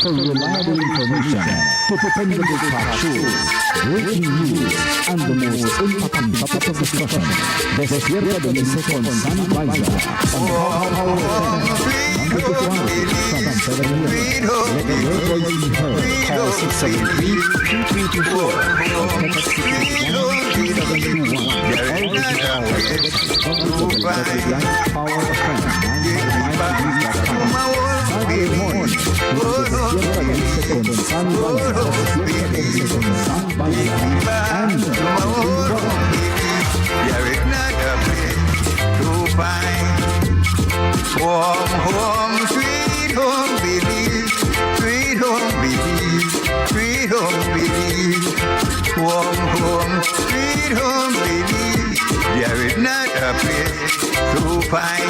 for reliable information, dependable talk shows, breaking news, and the most important topic of discussion. Despierta de Belize con San Belize on Power FM, Monday to Friday from 7 a.m. Let the word voice be heard. Call 673-2324 or text 661-3721. All digital outlets Power FM 955.com. Saturday morning, Despierta de Belize con San Belize, Despierta de Belize con San Belize, and there is not a place to find. Warm home, sweet home, Belize, sweet home, Belize, sweet home, Belize. Warm home, sweet home, Belize. There is not a place to find.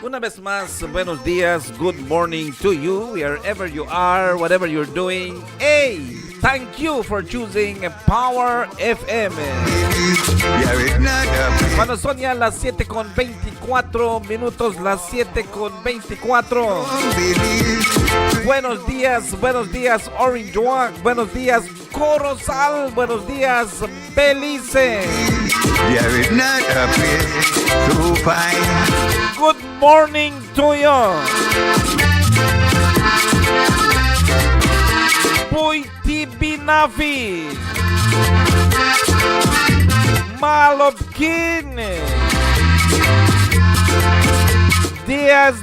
Una vez más, buenos días, good morning to you, wherever you are, whatever you're doing. Hey, thank you for choosing Power FM. Cuando son ya las 7:24 minutos, las 7:24. Buenos días Orange Walk, buenos días Corozal, buenos días Belize. Good morning to you. Puiti Binafi, Malopkin, Díaz.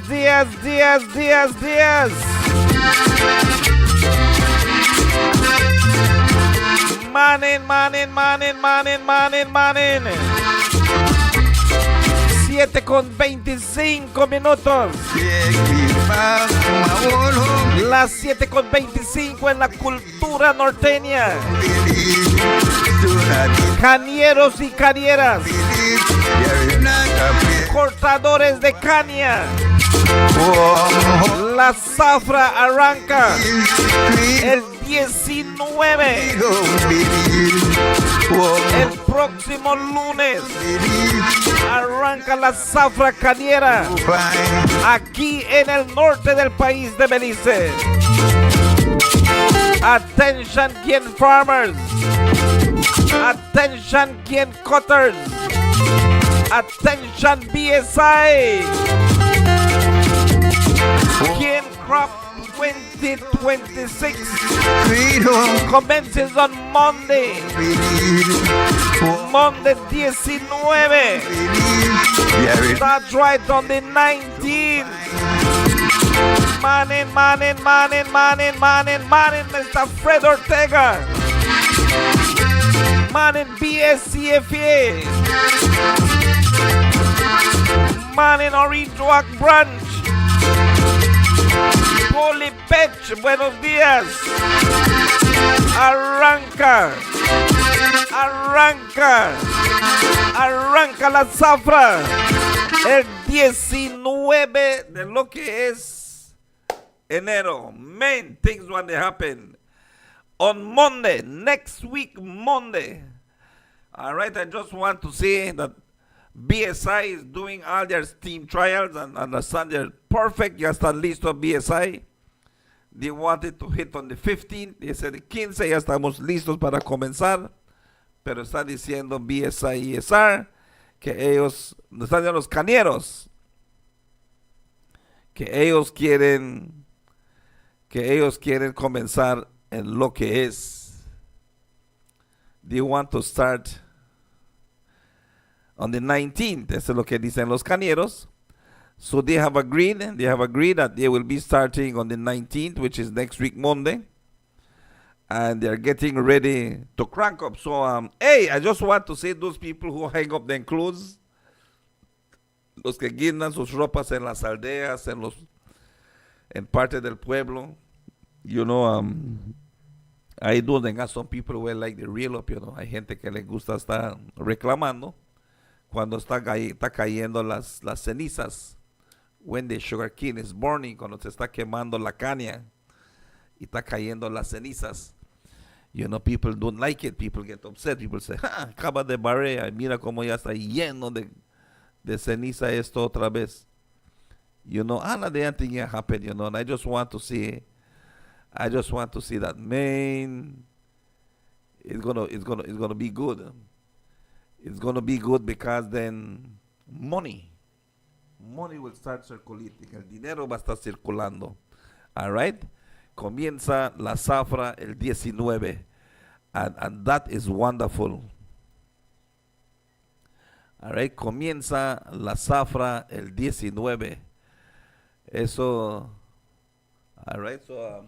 Manen. 7:25 minutos. Las 7:25 en la cultura norteña. Cañeros y cañeras, cortadores de caña. La zafra arranca el 19. El próximo lunes arranca la zafra cañera aquí en el norte del país de Belice. Attention, quien farmers. Attention, quien cutters. Attention, BSI. Quien crop 2026 commences on Monday. Monday 19. That's right, on the 19th. Manin, Mr. Fred Ortega. Manin BSCFA. Manin Orange Walk Branch. Holy Pech, buenos días. Arranca la zafra el 19 de lo que es enero. Main things when they happen on Monday, next week Monday. All right, I just want to say that BSI is doing all their steam trials and understand they're perfect. Ya están listos BSI. They wanted to hit on the 15th. They said the 15 ya estamos listos para comenzar. Pero está diciendo BSI y ESR que ellos, están diciendo los cañeros, que ellos quieren comenzar en lo que es. They want to start on the 19th. Eso es lo que dicen los cañeros. So they have agreed that they will be starting on the 19th, which is next week Monday. And they're getting ready to crank up. So, hey, I just want to say those people who hang up their clothes, los que guindan sus ropas en las aldeas, en parte del pueblo, you know, ahí donde some people who like the real up, you know, hay gente que le gusta estar reclamando cuando está cayendo las cenizas, when the sugar cane is burning, cuando se está quemando la caña y está cayendo las cenizas. You know, people don't like it. People get upset. People say, acaba de barrer. Mira cómo ya está lleno de ceniza esto otra vez. You know, all of the thing happen, you know, and I just want to see that, man, it's gonna be good. It's gonna be good because then money will start circulating. El dinero va a estar circulando. All right? Comienza la zafra el 19. And that is wonderful. All right? Comienza la zafra el 19. Eso. All right? So,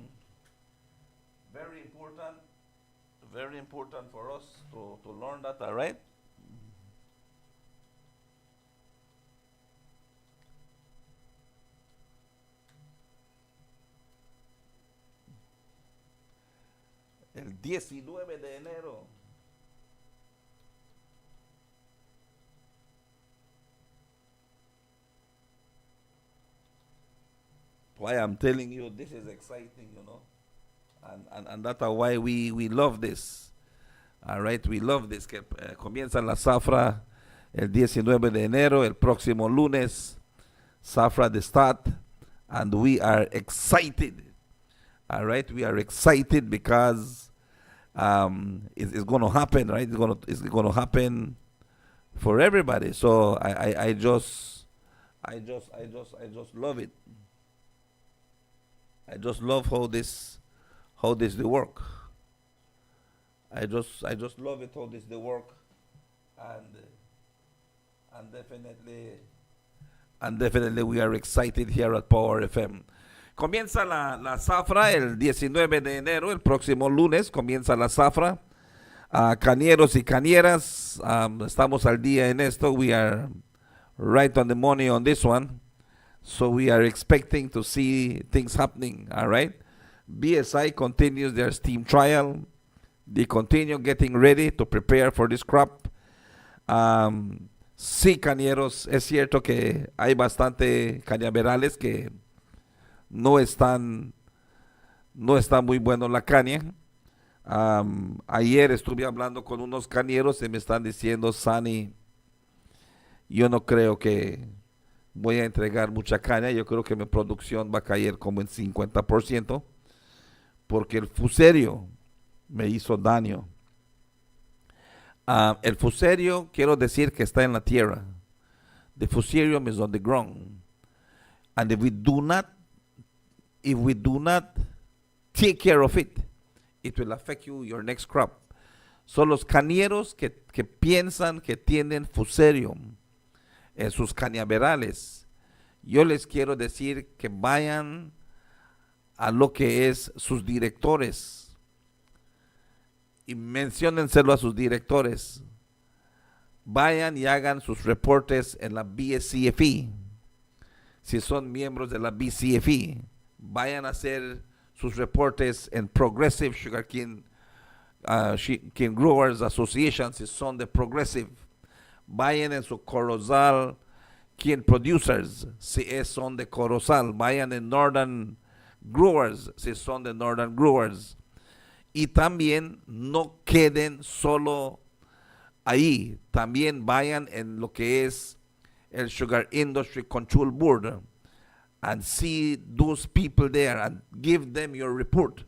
very important for us to learn that. All right? El 19 de enero. Why I'm telling you this is exciting, you know. And that's why we love this. All right, we love this. Que comienza la zafra el 19 de enero, el próximo lunes. Zafra de start. And we are excited. All right, we are excited because it's going to happen, right? It's going to happen for everybody. So I just love it. I just love how this will work. I just love it how this will work, and definitely we are excited here at Power FM. Comienza la zafra el 19 de enero, el próximo lunes comienza la zafra. Cañeros y cañeras, estamos al día en esto. We are right on the money on this one. So we are expecting to see things happening, all right? BSI continues their steam trial. They continue getting ready to prepare for this crop. Sí, cañeros, es cierto que hay bastante cañaverales que no están muy bueno la caña. Ayer estuve hablando con unos cañeros y me están diciendo, Sani, yo no creo que voy a entregar mucha caña. Yo creo que mi producción va a caer como en 50% porque el fuserio me hizo daño. El fuserio, quiero decir que está en la tierra. The fusarium is on the ground. And if we do not take care of it, it will affect your next crop. Son los cañeros que piensan que tienen fusarium en sus cañaverales. Yo les quiero decir que vayan a lo que es sus directores y menciónenselo a sus directores. Vayan y hagan sus reportes en la BSCFE. Si son miembros de la BCFE, vayan a hacer sus reportes en Progressive Sugarcane Cane Growers Association, si son de Progressive. Vayan en su Corozal Cane Producers, si son de Corozal. Vayan en Northern Growers, si son de Northern Growers. Y también no queden solo ahí, también vayan en lo que es el Sugar Industry Control Board and see those people there and give them your report.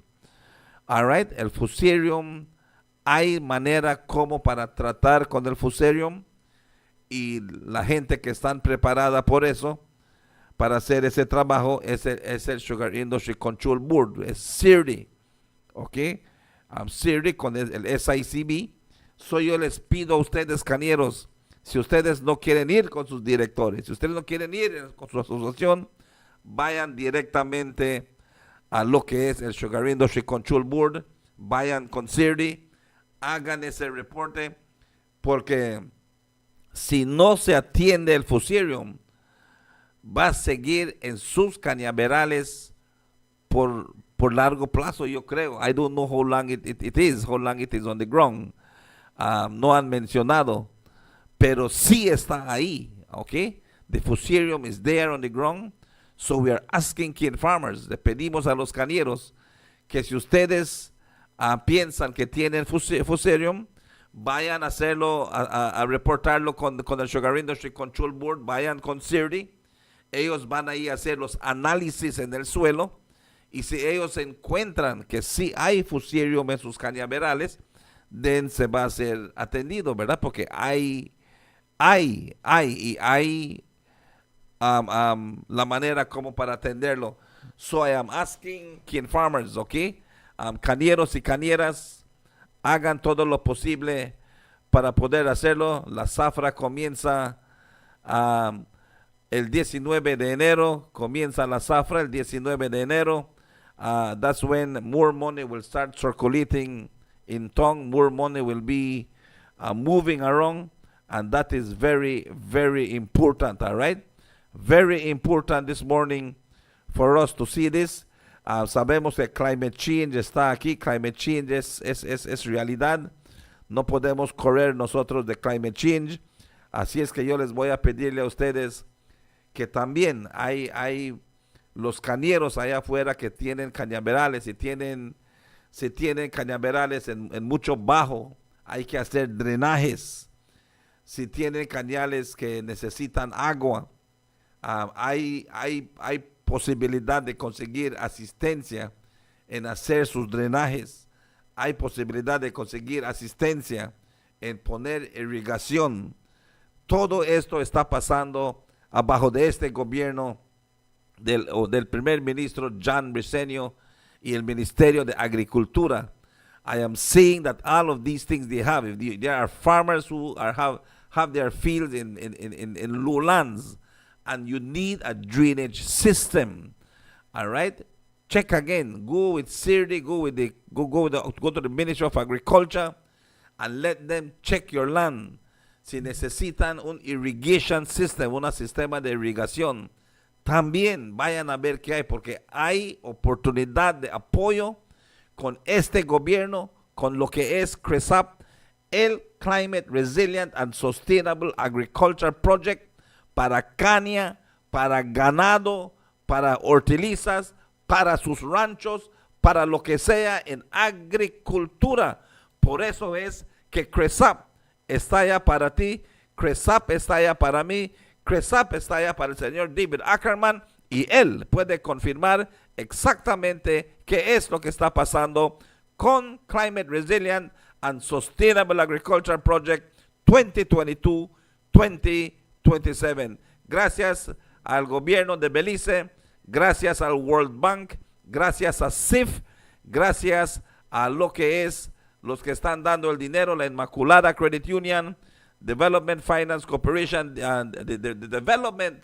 All right, el fusarium, hay manera como para tratar con el fusarium y la gente que están preparada por eso, para hacer ese trabajo, es el Sugar Industry Control Board, es CIRDI, ¿ok? CIRDI con el SICB. So yo les pido a ustedes, cañeros, si ustedes no quieren ir con sus directores, si ustedes no quieren ir con su asociación, vayan directamente a lo que es el Sugar Industry Control Board, vayan con CIRDI, hagan ese reporte, porque si no se atiende el fusarium, va a seguir en sus cañaverales por largo plazo, yo creo. I don't know how long it is, how long it is on the ground. No han mencionado, pero sí está ahí, ¿ok? The fusarium is there on the ground, so we are asking cane farmers, le pedimos a los cañeros que si ustedes piensan que tienen fusarium, vayan a hacerlo, a reportarlo con el Sugar Industry Control Board, vayan con CIRDI, ellos van a ir a hacer los análisis en el suelo, y si ellos encuentran que sí hay fusarium en sus cañaverales, then se va a ser atendido, ¿verdad? Porque hay la manera como para atenderlo. So I am asking cane farmers, ¿ok? Cañeros y cañeras, hagan todo lo posible para poder hacerlo. La zafra comienza el 19 de enero, comienza la zafra el 19 de enero. That's when more money will start circulating in tongue, more money will be moving around, and that is very, very important, all right? Very important this morning for us to see this. Sabemos que climate change está aquí, climate change es realidad. No podemos correr nosotros de climate change. Así es que yo les voy a pedirle a ustedes que también hay los cañeros allá afuera que tienen cañaverales y si tienen cañaverales en mucho bajo, hay que hacer drenajes. Si tienen cañales que necesitan agua, hay posibilidad de conseguir asistencia en hacer sus drenajes. Hay posibilidad de conseguir asistencia en poner irrigación. Todo esto está pasando abajo de este gobierno del primer ministro John Briceño y el Ministerio de Agricultura. I am saying that all of these things they have. If there are farmers who have their fields in lowlands, and you need a drainage system. All right, check again. Go with CIRDI. Go to the Ministry of Agriculture, and let them check your land. Si necesitan un irrigation system, un sistema de irrigación, también vayan a ver qué hay, porque hay oportunidad de apoyo con este gobierno, con lo que es CRESAP, el Climate Resilient and Sustainable Agriculture Project, para caña, para ganado, para hortalizas, para sus ranchos, para lo que sea en agricultura. Por eso es que CRESAP está allá para ti, CRESAP está allá para mí, CRESAP está allá para el señor David Ackerman, y él puede confirmar exactamente qué es lo que está pasando con Climate Resilient and Sustainable Agriculture Project 2022-2027. Gracias al gobierno de Belize, gracias al World Bank, gracias a CIF, gracias a lo que es los que están dando el dinero, la Inmaculada Credit Union, Development Finance Corporation, the Development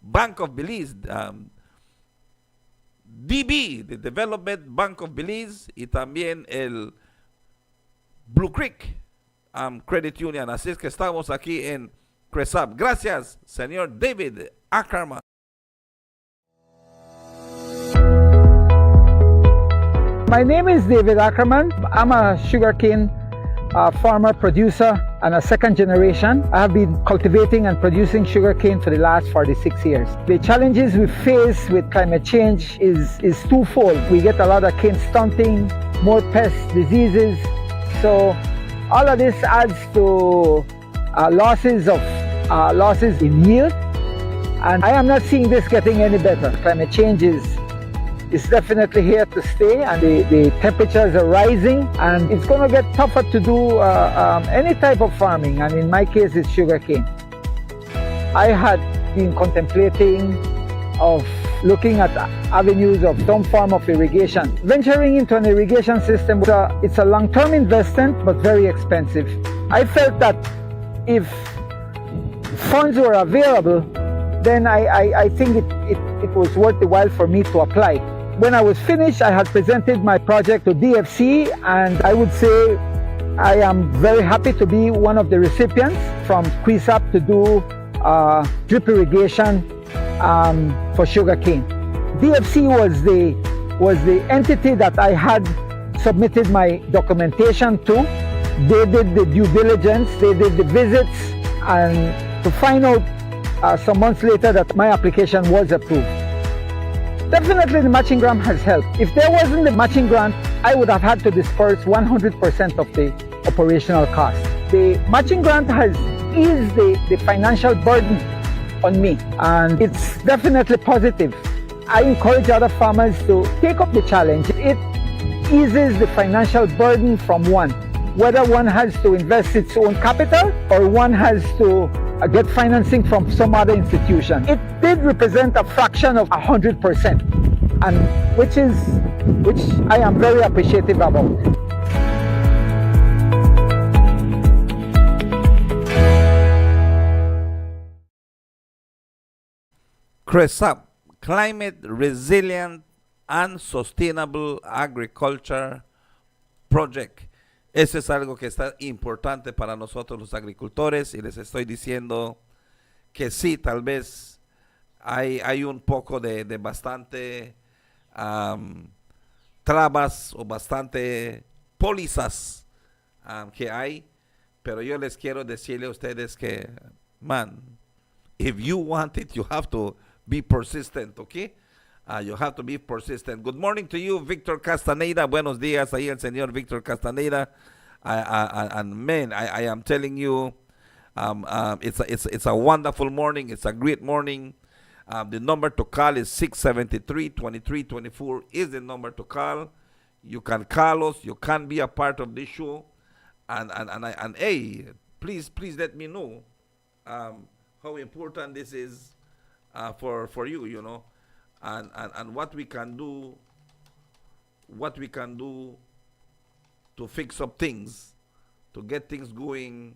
Bank of Belize, DB, the Development Bank of Belize, y también el Blue Creek Credit Union. Así es que estamos aquí en CRESAP. Gracias, señor David Ackerman. My name is David Ackerman. I'm a sugarcane farmer, producer, and a second generation. I have been cultivating and producing sugarcane for the last 46 years. The challenges we face with climate change is twofold. We get a lot of cane stunting, more pests, diseases. So all of this adds to losses in yield. And I am not seeing this getting any better. Climate change is definitely here to stay, and the temperatures are rising, and it's going to get tougher to do any type of farming, and in my case it's sugarcane. I had been contemplating of looking at avenues of some form of irrigation. Venturing into an irrigation system, it's a long-term investment but very expensive. I felt that if funds were available, then I think it was worth the while for me to apply. When I was finished, I had presented my project to DFC, and I would say I am very happy to be one of the recipients from CRESAP to do drip irrigation for sugarcane. DFC was the entity that I had submitted my documentation to. They did the due diligence, they did the visits, and to find out some months later that my application was approved. Definitely the matching grant has helped. If there wasn't the matching grant, I would have had to disperse 100% of the operational cost. The matching grant has eased the financial burden on me, and it's definitely positive. I encourage other farmers to take up the challenge. It eases the financial burden from one, whether one has to invest its own capital or one has to get financing from some other institution. It did represent a fraction of 100%, and which I am very appreciative about. CRESAP, Climate Resilient and Sustainable Agriculture Project. Eso es algo que está importante para nosotros los agricultores, y les estoy diciendo que sí, tal vez hay un poco de bastante trabas o bastante pólizas que hay, pero yo les quiero decirle a ustedes que, man, if you want it, you have to be persistent, okay? You have to be persistent. Good morning to you, Victor Castaneda. Buenos días ahí el señor Victor Castaneda. And man, I am telling you, it's a wonderful morning. It's a great morning. The number to call is 673-2324 is the number to call. You can call us. You can be a part of this show. And hey, please let me know how important this is for you, you know. And what we can do to fix up things, to get things going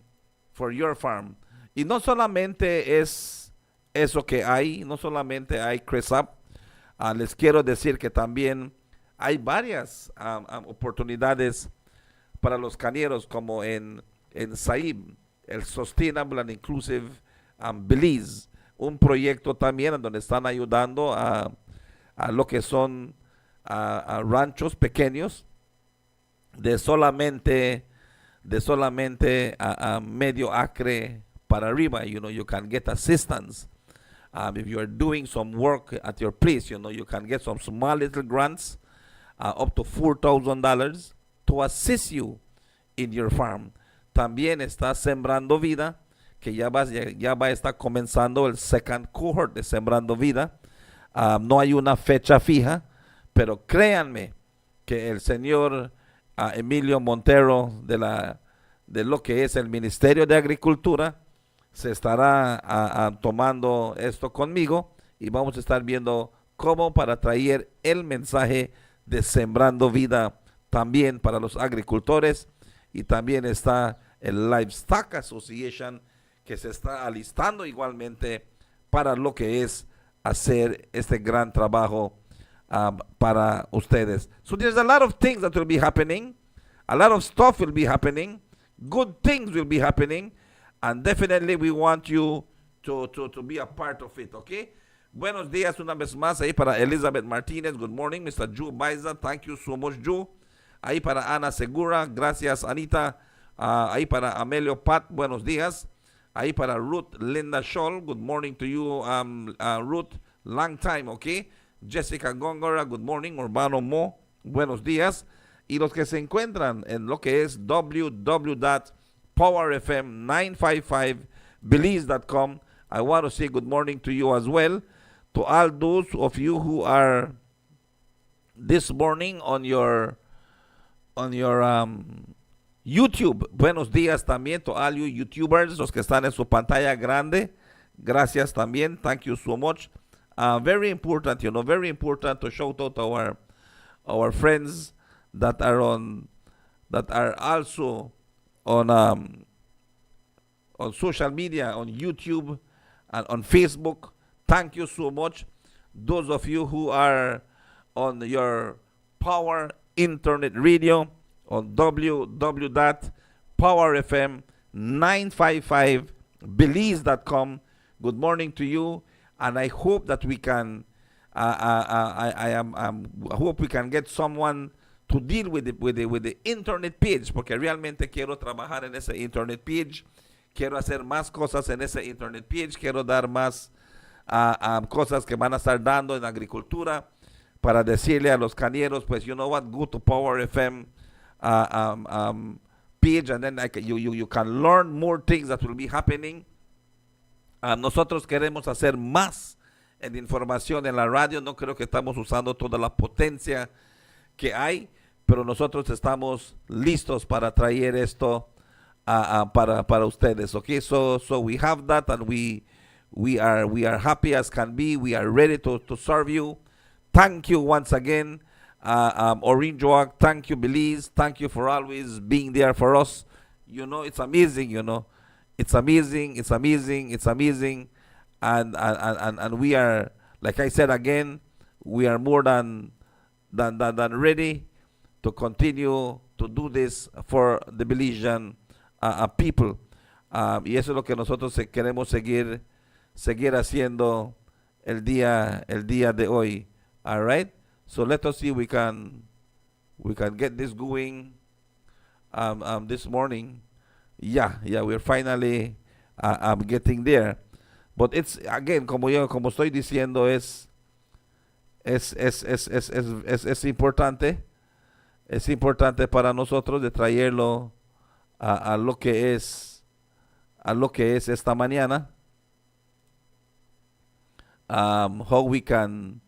for your farm. Y no solamente es eso que hay, no solamente hay CRESAP, les quiero decir que también hay varias oportunidades para los cañeros, como en SAIB, el Sustainable and Inclusive Belize, un proyecto también en donde están ayudando a lo que son a ranchos pequeños de solamente a medio acre para arriba. You know, you can get assistance if you are doing some work at your place. You know, you can get some small little grants up to $4,000 to assist you in your farm. También está Sembrando Vida, que ya va a estar comenzando el second cohort de Sembrando Vida. No hay una fecha fija, pero créanme que el señor Emilio Montero de lo que es el Ministerio de Agricultura se estará tomando esto conmigo, y vamos a estar viendo cómo para traer el mensaje de Sembrando Vida también para los agricultores. Y también está el Livestock Association, que se está alistando igualmente para lo que es hacer este gran trabajo para ustedes. So there's a lot of things that will be happening. A lot of stuff will be happening. Good things will be happening. And definitely we want you to be a part of it, okay? Buenos días una vez más ahí para Elizabeth Martinez. Good morning, Mr. Joe Baiza. Thank you so much, Joe. Ahí para Ana Segura. Gracias, Anita. Ahí para Amelio Pat. Buenos días. Ahí para Ruth Linda Scholl. Good morning to you, Ruth. Long time, okay? Jessica Góngora. Good morning. Urbano Mo. Buenos días. Y los que se encuentran en lo que es www.powerfm955belize.com, I want to say good morning to you as well. To all those of you who are this morning on your YouTube. Buenos días también to all you YouTubers, los que están en su pantalla grande. Gracias también. Thank you so much. Very important, very important to shout out our friends that are also on social media, on YouTube and on Facebook. Thank you so much. Those of you who are on your Power Internet Radio on www.powerfm955belize.com. Good morning to you, and I hope that we can. I hope we can get someone to deal with the internet page, porque realmente quiero trabajar en ese internet page. Quiero hacer más cosas en ese internet page. Quiero dar más cosas que van a estar dando en agricultura para decirle a los cañeros, pues, you know what, go to Power FM page, and then you can learn more things that will be happening. Nosotros queremos hacer más en información en la radio. No creo que estamos usando toda la potencia que hay, pero nosotros estamos listos para traer esto para ustedes. Okay, so we have that, and we are happy as can be. We are ready to serve you. Thank you once again, Orange Walk. Thank you, Belize. Thank you for always being there for us. It's amazing. It's amazing. It's amazing. It's amazing. And we are, like I said again, we are more than ready to continue to do this for the Belizean people. Y eso es lo que nosotros queremos seguir haciendo el día de hoy. All right. So let us see we can get this going this morning. Yeah, we're finally getting there. But it's, again, como estoy diciendo, es importante. Es importante para nosotros de traerlo a lo que es esta mañana. How we can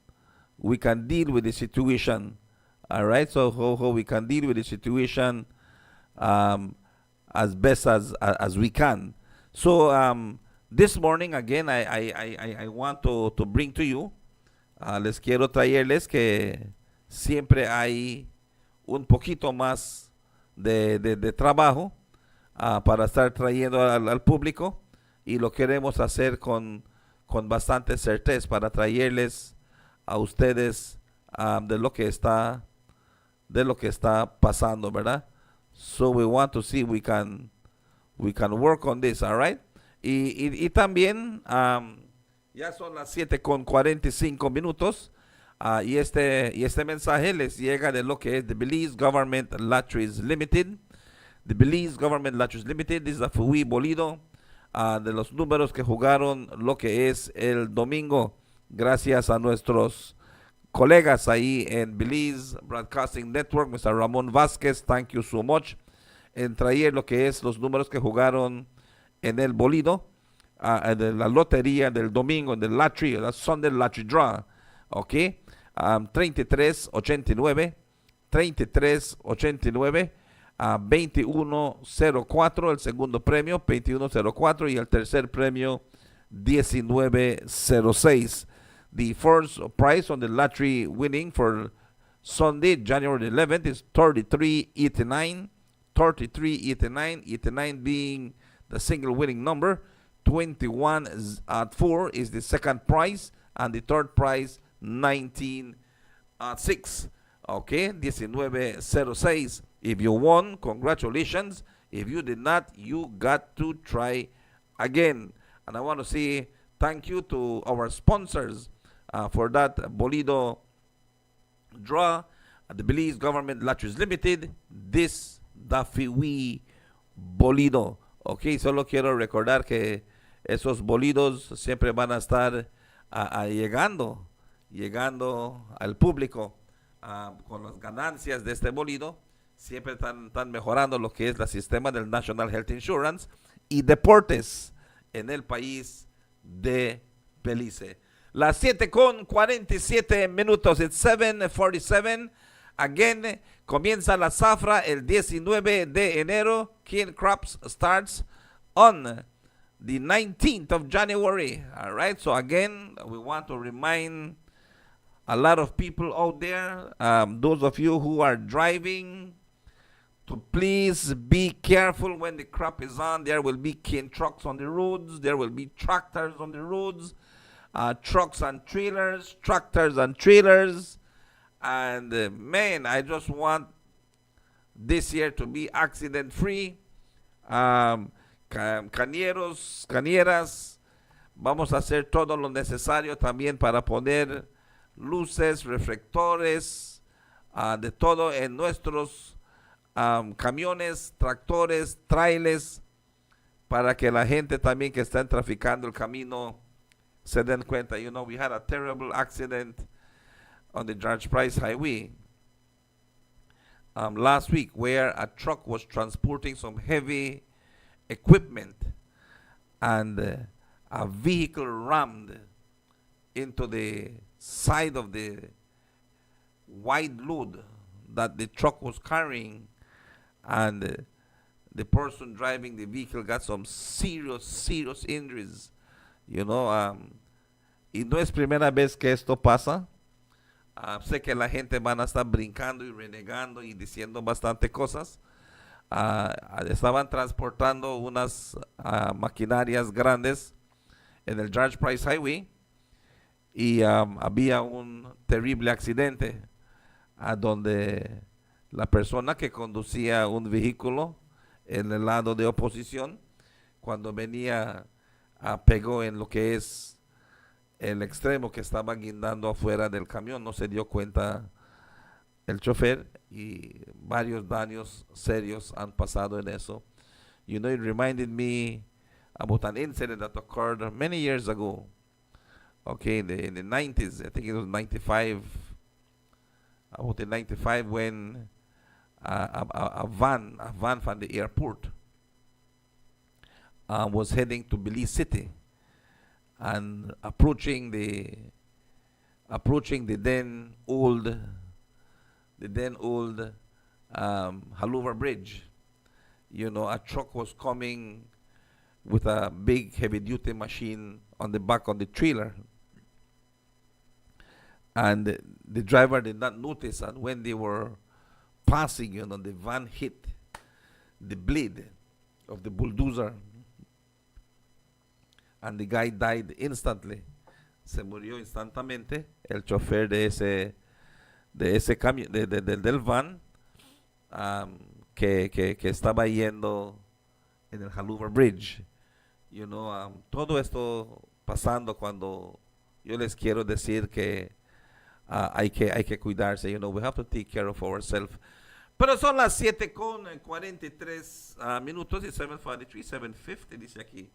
deal with the situation. All right, so how we can deal with the situation as best as we can. So this morning, again, I want to bring to you, les quiero traerles que siempre hay un poquito más de trabajo para estar trayendo al público, y lo queremos hacer con bastante certeza para traerles a ustedes de lo que está pasando, ¿verdad? So we want to see we can work on this, all right? Y también ya son las 7:45. Y este mensaje les llega de lo que es the Belize Government Lotteries Limited. The Belize Government Lotteries Limited es la FUI Bolido de los números que jugaron lo que es el domingo. Gracias a nuestros colegas ahí en Belize Broadcasting Network, Mr. Ramón Vázquez, thank you so much, en traer lo que es los números que jugaron en el Bolido, de la lotería del domingo, en el lottery, la Sunday Lottery Draw, ok. 3389, 2104, el segundo premio 2104 y el tercer premio 1906. The first prize on the lottery winning for Sunday, January 11th is 3389, 89 being the single winning number, 21 at 4 is the second prize, and the third prize 19 at 6. Okay, 1906. If you won, congratulations. If you did not, you got to try again. And I want to say thank you to our sponsors for that Bolido draw. The Belize Government Lotteries Limited, this Dafiwi Bolido. Ok, solo quiero recordar que esos bolidos siempre van a estar llegando al público con las ganancias de este bolido. Siempre están mejorando lo que es el sistema del National Health Insurance y deportes en el país de Belice. Las 7:47. It's 7:47. Again, comienza la zafra el 19 de enero. Cane crops starts on the 19th of January. All right. So again, we want to remind a lot of people out there, those of you who are driving, to please be careful when the crop is on. There will be cane trucks on the roads. There will be tractors on the roads. Trucks and trailers, tractors and trailers. And man, I just want this year to be accident free. Cañeros, cañeras, vamos a hacer todo lo necesario también para poner luces, reflectores, de todo en nuestros camiones, tractores, trailers, para que la gente también que está traficando el camino se den cuenta. You know, we had a terrible accident on the George Price Highway last week, where a truck was transporting some heavy equipment and a vehicle rammed into the side of the wide load that the truck was carrying, and the person driving the vehicle got some serious injuries. You know, y no es primera vez que esto pasa. Sé que la gente van a estar brincando y renegando y diciendo bastante cosas. Estaban transportando unas maquinarias grandes en el George Price Highway y había un terrible accidente donde la persona que conducía un vehículo en el lado de oposición, cuando venía, pegó en lo que es el extremo que estaba guindando afuera del camión. No se dio cuenta el chofer y varios daños serios han pasado en eso. You know, it reminded me about an incident that occurred many years ago. Okay, in the 90s, I think it was 95, about in 95, when a van from the airport was heading to Belize City, and approaching the then old Hallova Bridge. You know, a truck was coming with a big heavy duty machine on the back of the trailer, and the driver did not notice, and when they were passing, you know, the van hit the blade of the bulldozer, and the guy died instantly. Se murió instantáneamente el chofer de ese camión, del van, que estaba yendo en el Hallova Bridge. You know, todo esto pasando cuando yo les quiero decir que hay que cuidarse. You know, we have to take care of ourselves. Pero son las 7:43 y 7:43, 7:50 dice aquí.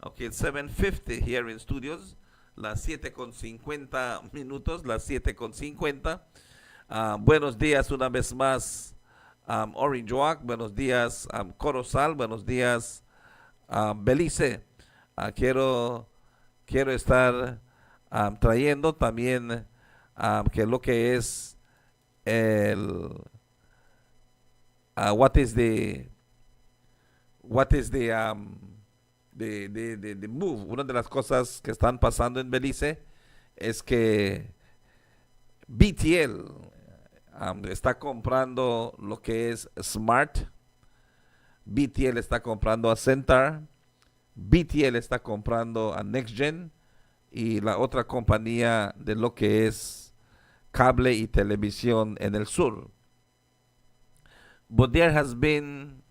Okay, it's 7:50 here in studios. Las 7:50, las 7:50. Buenos días una vez más, Orange Walk. Buenos días, Corozal. Buenos días, Belice. Quiero estar trayendo también que lo que es el what is the move. Una de las cosas que están pasando en Belice es que BTL está comprando lo que es Smart, BTL está comprando a Centar, BTL está comprando a NextGen, y la otra compañía de lo que es cable y televisión en el sur. But there has been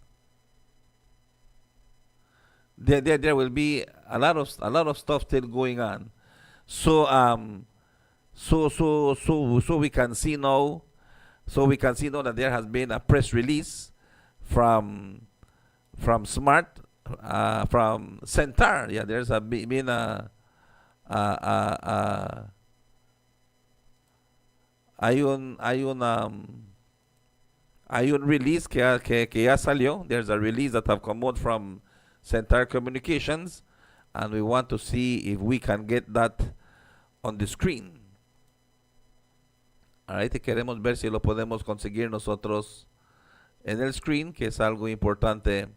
there will be a lot of stuff still going on. So so we can see now that there has been a press release from Smart from Centar. Yeah, there's been a hay un release que ya salió. There's a release that have come out from Centar Communications, and we want to see if we can get that on the screen. Alright, queremos ver si lo podemos conseguir nosotros en el screen, que es algo importante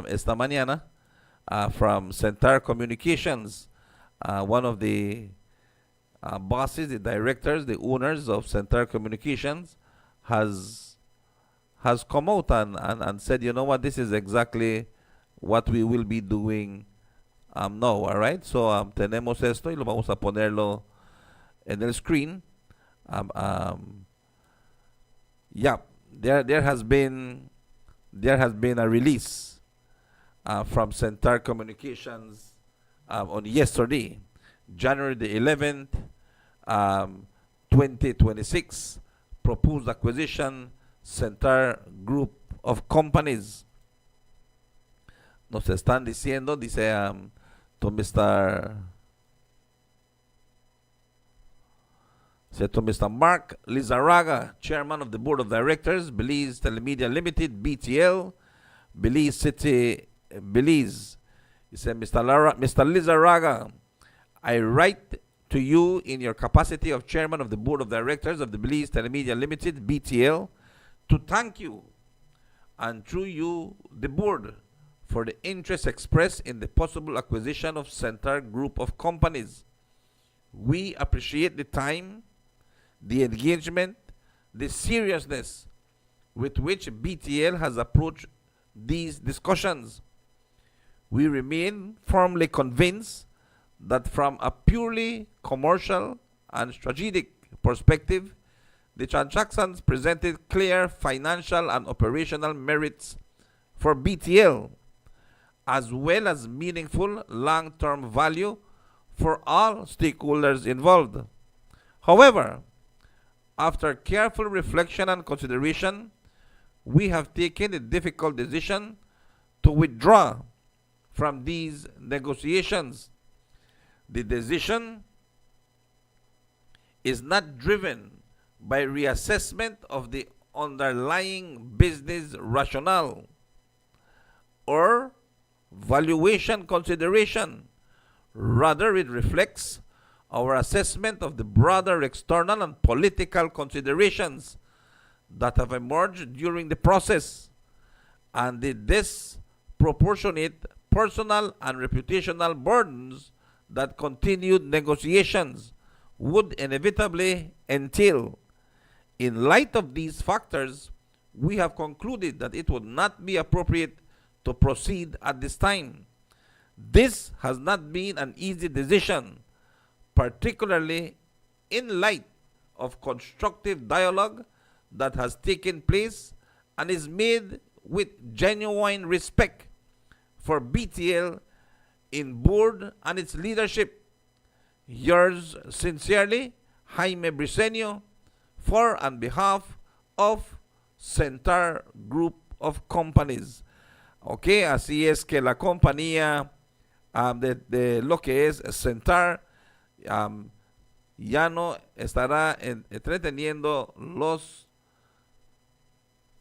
esta mañana. From Centar Communications, one of the bosses, the directors, the owners of Centar Communications has come out and said, you know what, this is exactly what we will be doing now. All right, so tenemos esto y lo vamos a ponerlo en el screen. Yeah, there has been a release from Centar Communications on yesterday, January the 11th, 2026, proposed acquisition, Centar Group of Companies. Nos están diciendo, dice to Mr. Mark Lizarraga, Chairman of the Board of Directors, Belize Telemedia Limited, BTL, Belize City, Belize. He said, Mr. Lizarraga, I write to you in your capacity of Chairman of the Board of Directors of the Belize Telemedia Limited, BTL, to thank you, and through you, the Board, for the interest expressed in the possible acquisition of Centar Group of Companies. We appreciate the time, the engagement, the seriousness with which BTL has approached these discussions. We remain firmly convinced that from a purely commercial and strategic perspective, the transactions presented clear financial and operational merits for BTL, as well as meaningful long-term value for all stakeholders involved. However, after careful reflection and consideration, we have taken the difficult decision to withdraw from these negotiations. The decision is not driven by reassessment of the underlying business rationale or valuation consideration. Rather, it reflects our assessment of the broader external and political considerations that have emerged during the process and the disproportionate personal and reputational burdens that continued negotiations would inevitably entail. In light of these factors, we have concluded that it would not be appropriate to proceed at this time. This has not been an easy decision, particularly in light of constructive dialogue that has taken place and is made with genuine respect for BTL in board and its leadership. Yours sincerely, Jaime Briceño, for and behalf of Centar Group of Companies. Ok, así es que la compañía de lo que es Centar ya no estará entreteniendo los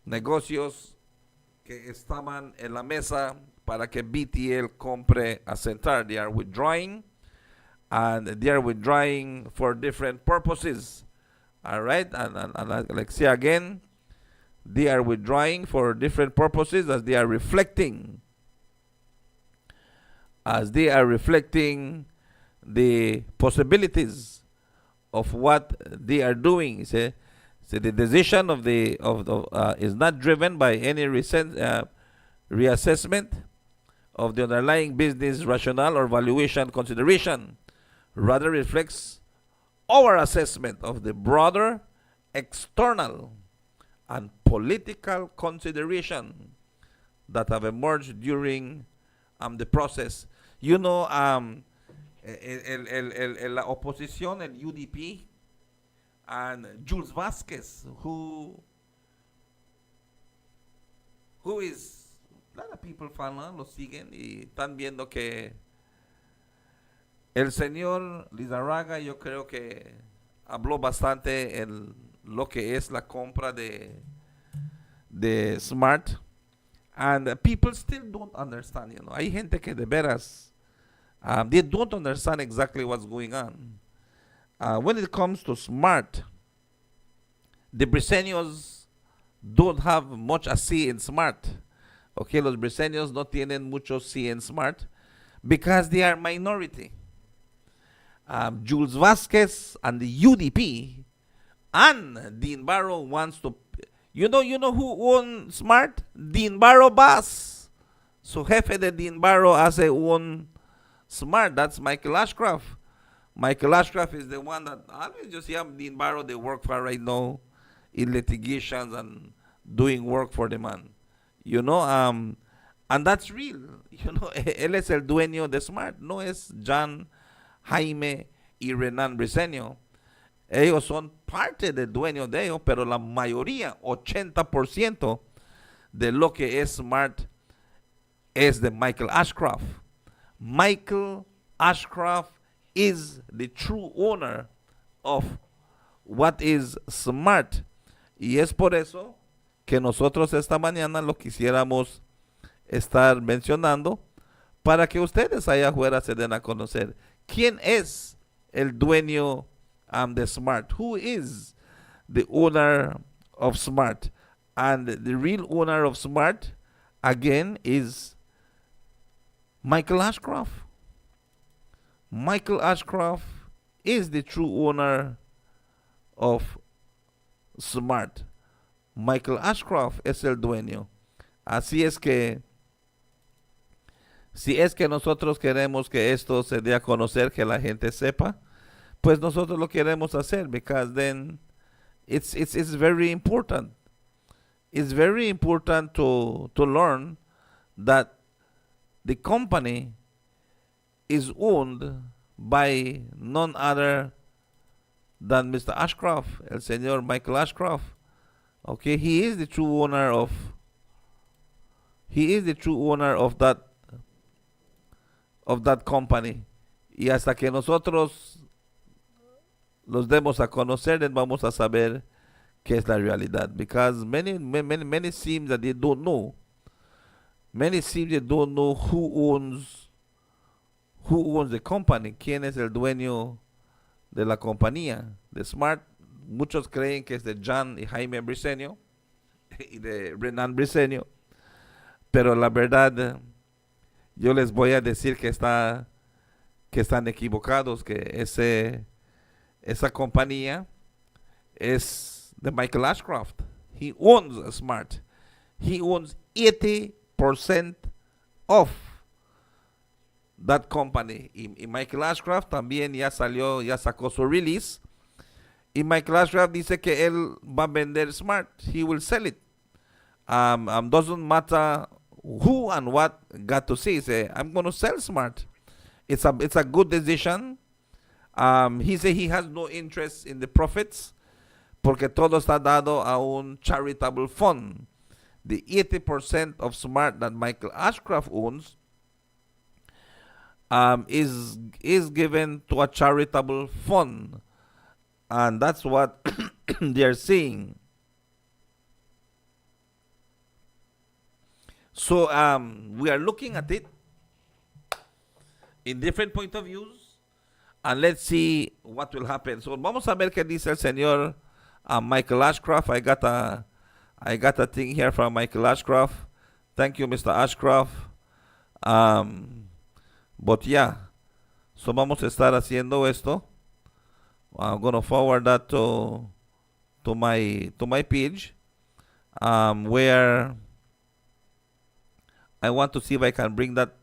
negocios que estaban en la mesa para que BTL compre a Centar. They are withdrawing, and they are withdrawing for different purposes. All right, and like say again, they are withdrawing for different purposes as they are reflecting the possibilities of what they are doing. So the decision of is not driven by any recent reassessment of the underlying business rationale or valuation consideration. Rather reflects our assessment of the broader external and political consideration that have emerged during the process. You know, la oposición, el UDP, and Jules Vasquez, who is, a lot of people falan, lo siguen y están viendo que el señor Lizarraga, yo creo que habló bastante en lo que es la compra de Smart, and people still don't understand, you know. Hay gente que de veras, they don't understand exactly what's going on. When it comes to Smart, the Briseños don't have much a say in Smart. Okay, los Briseños no tienen mucho say in Smart because they are minority. Jules Vasquez and the UDP and Dean Barrow wants to, you know who owns Smart? Dean Barrow boss. So jefe de Dean Barrow hace un Smart. That's Michael Ashcroft. Michael Ashcroft is the one that always just have Dean Barrow they work for right now in litigations and doing work for the man. You know, and that's real. You know, él es el dueño de Smart, no es John, Jaime y Renan Briseño. Ellos son parte del dueño de ellos, pero la mayoría, 80% de lo que es Smart es de Michael Ashcroft. Michael Ashcroft is the true owner of what is Smart. Y es por eso que nosotros esta mañana lo quisiéramos estar mencionando para que ustedes allá afuera se den a conocer quién es el dueño de Smart. Who is the owner of Smart? And the real owner of Smart, again, is Michael Ashcroft. Michael Ashcroft is the true owner of Smart. Michael Ashcroft es el dueño. Así es que, si es que nosotros queremos que esto se dé a conocer, que la gente sepa, pues nosotros lo queremos hacer, because then it's very important. It's very important to learn that the company is owned by none other than Mr. Ashcroft, el señor Michael Ashcroft. Okay, he is the true owner of that company. Y hasta que nosotros los demos a conocer, vamos a saber qué es la realidad. Because many seem that they don't know. Many seem they don't know who owns the company. Quién es el dueño de la compañía de Smart. Muchos creen que es de John y Jaime Briseño y de Renan Briseño, pero la verdad, yo les voy a decir que están equivocados, que esa compañía es de Michael Ashcroft. He owns Smart. He owns 80% of that company. Y Michael Ashcroft también ya sacó su release. Y Michael Ashcroft dice que él va a vender Smart. He will sell it. Doesn't matter who and what got to say. He say, I'm going to sell Smart. It's a good decision. He said he has no interest in the profits porque todo está dado a un charitable fund. The 80% of Smart that Michael Ashcroft owns is given to a charitable fund. And that's what they're saying. So we are looking at it in different point of views, and let's see what will happen. So vamos a ver qué dice el señor Michael Ashcroft. I got a thing here from Michael Ashcroft. Thank you, Mr. Ashcroft. But yeah, so vamos a estar haciendo esto. I'm gonna forward that to my page, where I want to see if I can bring that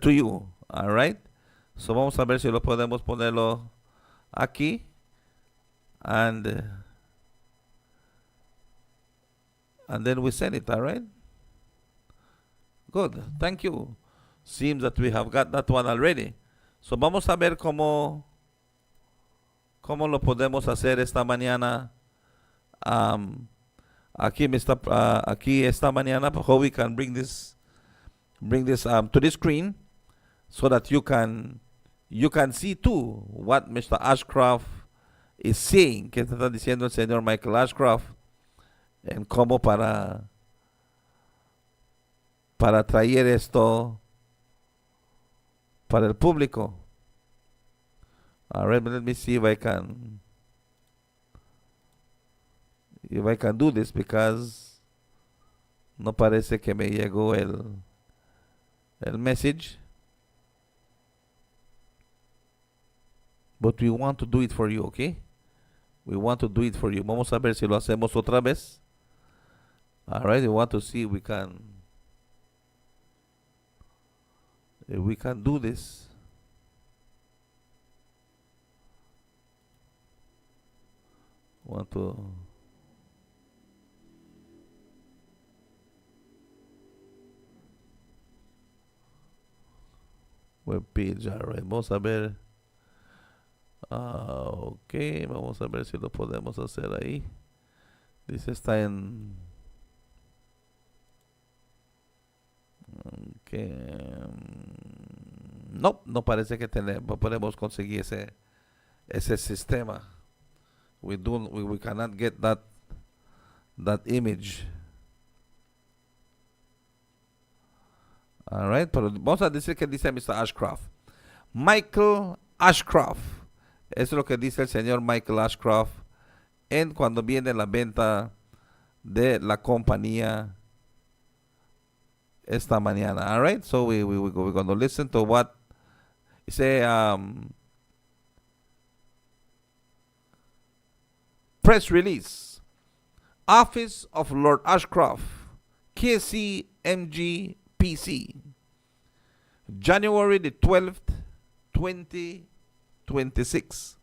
to you. All right. So vamos a ver si lo podemos ponerlo aquí, and then we send it. All right. Good. Thank you. Seems that we have got that one already. So vamos a ver cómo lo podemos hacer esta mañana. Aquí esta mañana, how we can bring this to the screen so that you can see too what Mr. Ashcroft is saying, que está diciendo el señor Michael Ashcroft, en cómo para traer esto para el público. All right, let me see if I can do this, because no parece que me llegó el message. But we want to do it for you, okay? We want to do it for you. Vamos a ver si lo hacemos otra vez. All right, we want to see if we can do this. Want to web page. All right, vamos a ver. Ok, vamos a ver si lo podemos hacer ahí. Dice está en... Okay. No parece que podemos conseguir ese sistema. We cannot get that image. All right, pero vamos a decir que dice Mr. Ashcroft. Michael Ashcroft. Eso es lo que dice el señor Michael Ashcroft cuando viene la venta de la compañía esta mañana. All right, so we're going to listen to what he say. Press release. Office of Lord Ashcroft, KCMG-PC, January the 12th, 2026.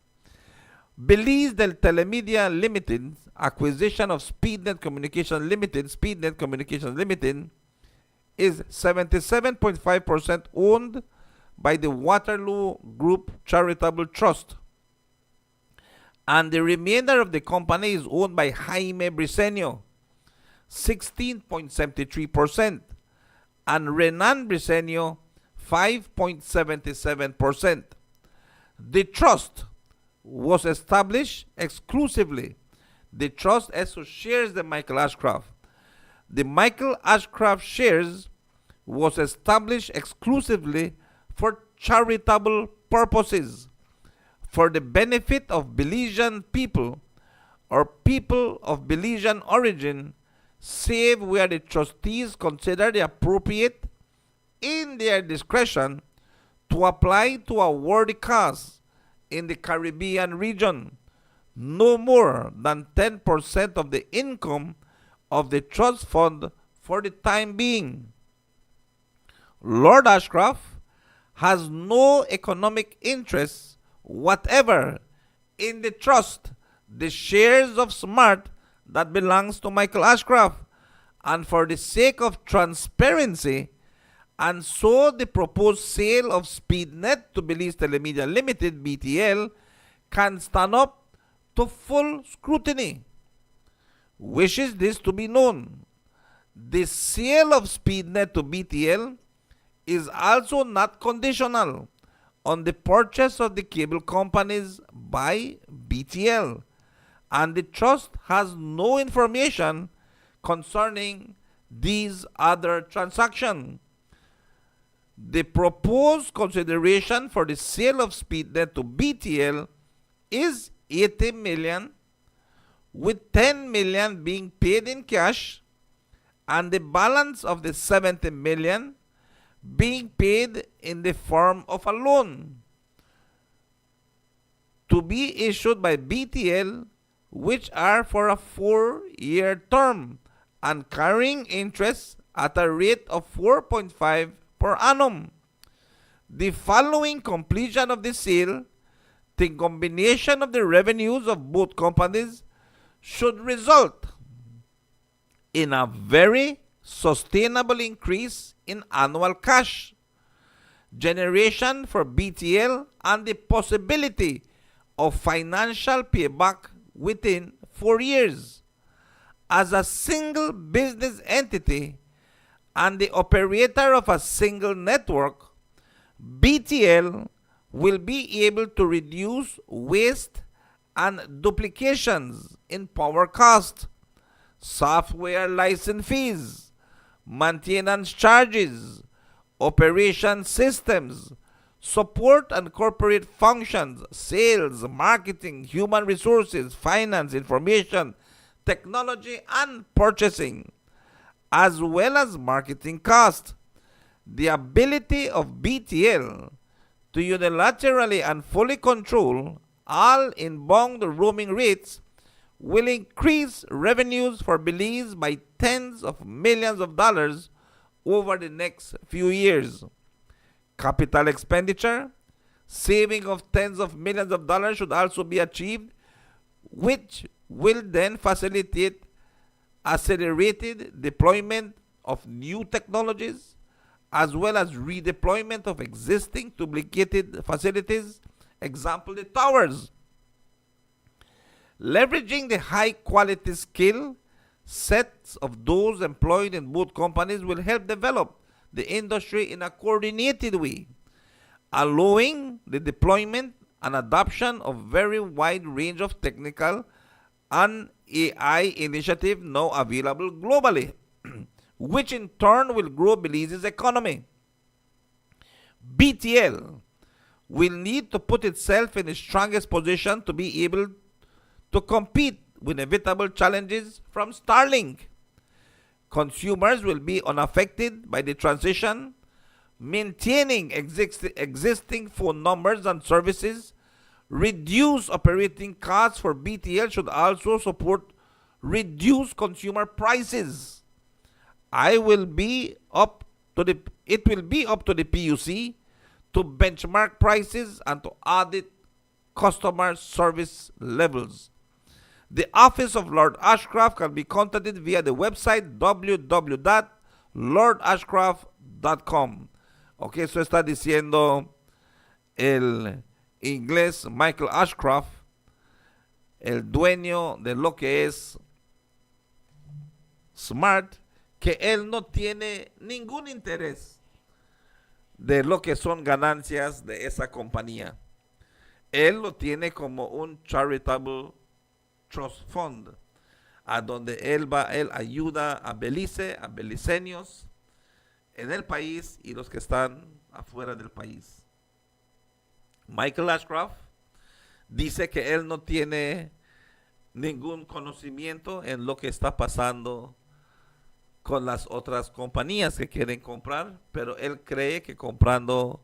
Belize del Telemedia Limited, acquisition of SpeedNet Communications Limited, is 77.5% owned by the Waterloo Group Charitable Trust, and the remainder of the company is owned by Jaime Briceño, 16.73%, and Renan Briceño, 5.77%. The trust was established exclusively. The trust also shares the Michael Ashcroft. The Michael Ashcroft shares was established exclusively for charitable purposes, for the benefit of Belizean people or people of Belizean origin, save where the trustees consider it appropriate in their discretion to apply to a worthy cause in the Caribbean region, no more than 10% of the income of the trust fund for the time being. Lord Ashcroft has no economic interest whatever in the trust, the shares of SMART that belongs to Michael Ashcroft, and for the sake of transparency, and so the proposed sale of SpeedNet to Belize Telemedia Limited, BTL, can stand up to full scrutiny. Wishes this to be known. The sale of SpeedNet to BTL is also not conditional on the purchase of the cable companies by BTL, and the trust has no information concerning these other transactions. The proposed consideration for the sale of SpeedNet to BTL is $80 million, with $10 million being paid in cash and the balance of the $70 million being paid in the form of a loan to be issued by BTL, which are for a 4-year term and carrying interest at a rate of 4.5 per annum. The following completion of the sale, The combination of the revenues of both companies should result in a very sustainable increase in annual cash generation for BTL and the possibility of financial payback within 4 years. As a single business entity and the operator of a single network, BTL will be able to reduce waste and duplications in power cost, software license fees, maintenance charges, operation systems, support and corporate functions, sales, marketing, human resources, finance, information, technology, and purchasing, as well as marketing cost. The ability of BTL to unilaterally and fully control all inbound roaming rates will increase revenues for Belize by tens of millions of dollars over the next few years. Capital expenditure, saving of tens of millions of dollars should also be achieved, which will then facilitate accelerated deployment of new technologies as well as redeployment of existing duplicated facilities, example the towers. Leveraging the high quality skill sets of those employed in both companies will help develop the industry in a coordinated way, allowing the deployment and adoption of very wide range of technical and AI initiative now available globally, which in turn will grow Belize's economy. BTL will need to put itself in the strongest position to be able to compete with inevitable challenges from Starlink. Consumers will be unaffected by the transition. Maintaining existing phone numbers and services, reduce operating costs for BTL should also support reduced consumer prices. It will be up to the PUC to benchmark prices and to audit customer service levels. The office of Lord Ashcroft can be contacted via the website www.lordashcroft.com. Ok, eso está diciendo el inglés Michael Ashcroft, el dueño de lo que es Smart, que él no tiene ningún interés de lo que son ganancias de esa compañía. Él lo tiene como un charitable trust fund, a donde él ayuda a Belice, a beliceños en el país y los que están afuera del país. Michael Ashcroft dice que él no tiene ningún conocimiento en lo que está pasando con las otras compañías que quieren comprar, pero él cree que comprando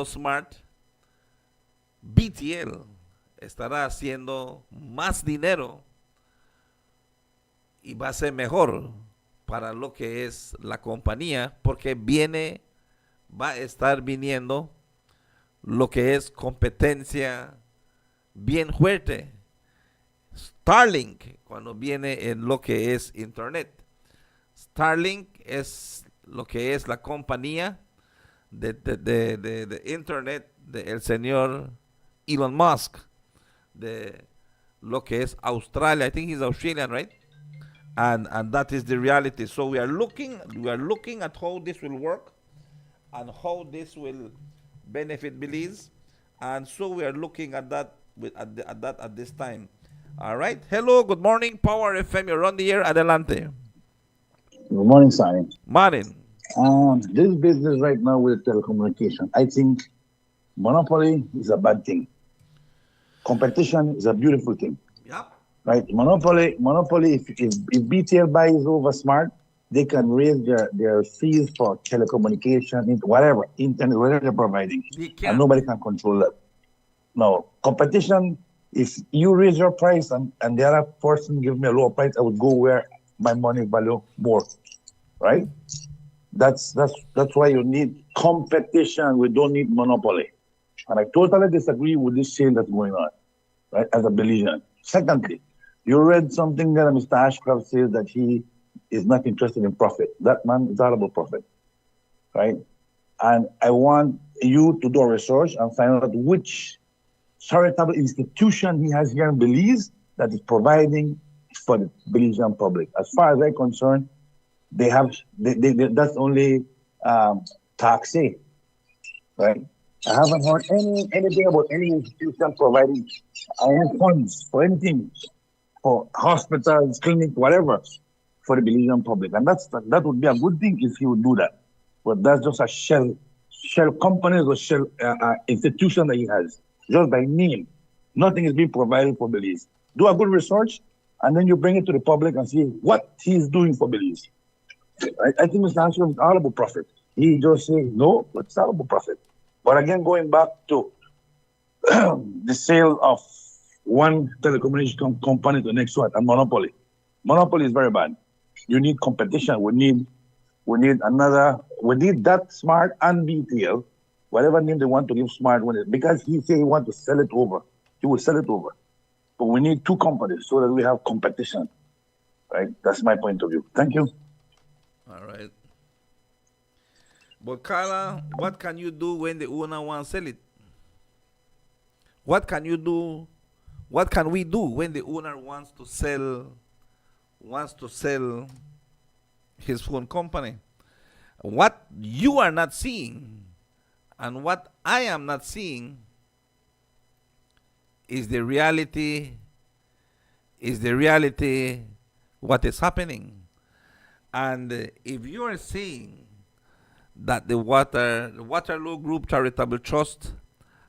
Smart, BTL estará haciendo más dinero y va a ser mejor para lo que es la compañía, porque va a estar viniendo lo que es competencia bien fuerte. Starlink, cuando viene en lo que es Internet. Starlink es lo que es la compañía de Internet del señor Elon Musk, de lo que es Australia. I think he's Australian, right? And that is the reality. So we are looking at how this will work and how this will benefit Belize, and so we are looking at that at this time. All right. Hello. Good morning, Power FM. You're on the air. Adelante. Good morning, Simon. Morning. This business right now with telecommunication, I think monopoly is a bad thing. Competition is a beautiful thing. Yep. Right? Monopoly. If BTL buys over Smart, they can raise their fees for telecommunication, whatever, internet, whatever they're providing, and nobody can control that. Now, competition. If you raise your price and the other person give me a lower price, I would go where my money value more, right? That's why you need competition. We don't need monopoly. And I totally disagree with this sale that's going on, right, as a Belizean. Secondly, you read something that Mr. Ashcroft says that he is not interested in profit. That man is all about profit, right? And I want you to do a research and find out which charitable institution he has here in Belize that is providing for the Belizean public. As far as I'm concerned, that's only taxi, right? I haven't heard anything about any institution providing funds for anything, for hospitals, clinics, whatever, for the Belizean public. And that would be a good thing if he would do that. But that's just a shell companies or shell institution that he has, just by name. Nothing is being provided for Belize. Do a good research, and then you bring it to the public and see what he's doing for Belize. I think Mr. Answer is all about profit. He just says, no, it's all about profit. But again, going back to the sale of one telecommunication company to the next one, a monopoly. Monopoly is very bad. You need competition. We need that Smart and BTL, whatever name they want to give Smart, because he said he want to sell it over. He will sell it over. But we need two companies so that we have competition. Right? That's my point of view. Thank you. All right. But Carla, what can you do when the owner wants to sell it? What can you do? What can we do when the owner wants to sell his phone company? What you are not seeing and what I am not seeing is the reality what is happening. And if you are saying that the Waterloo Group Charitable Trust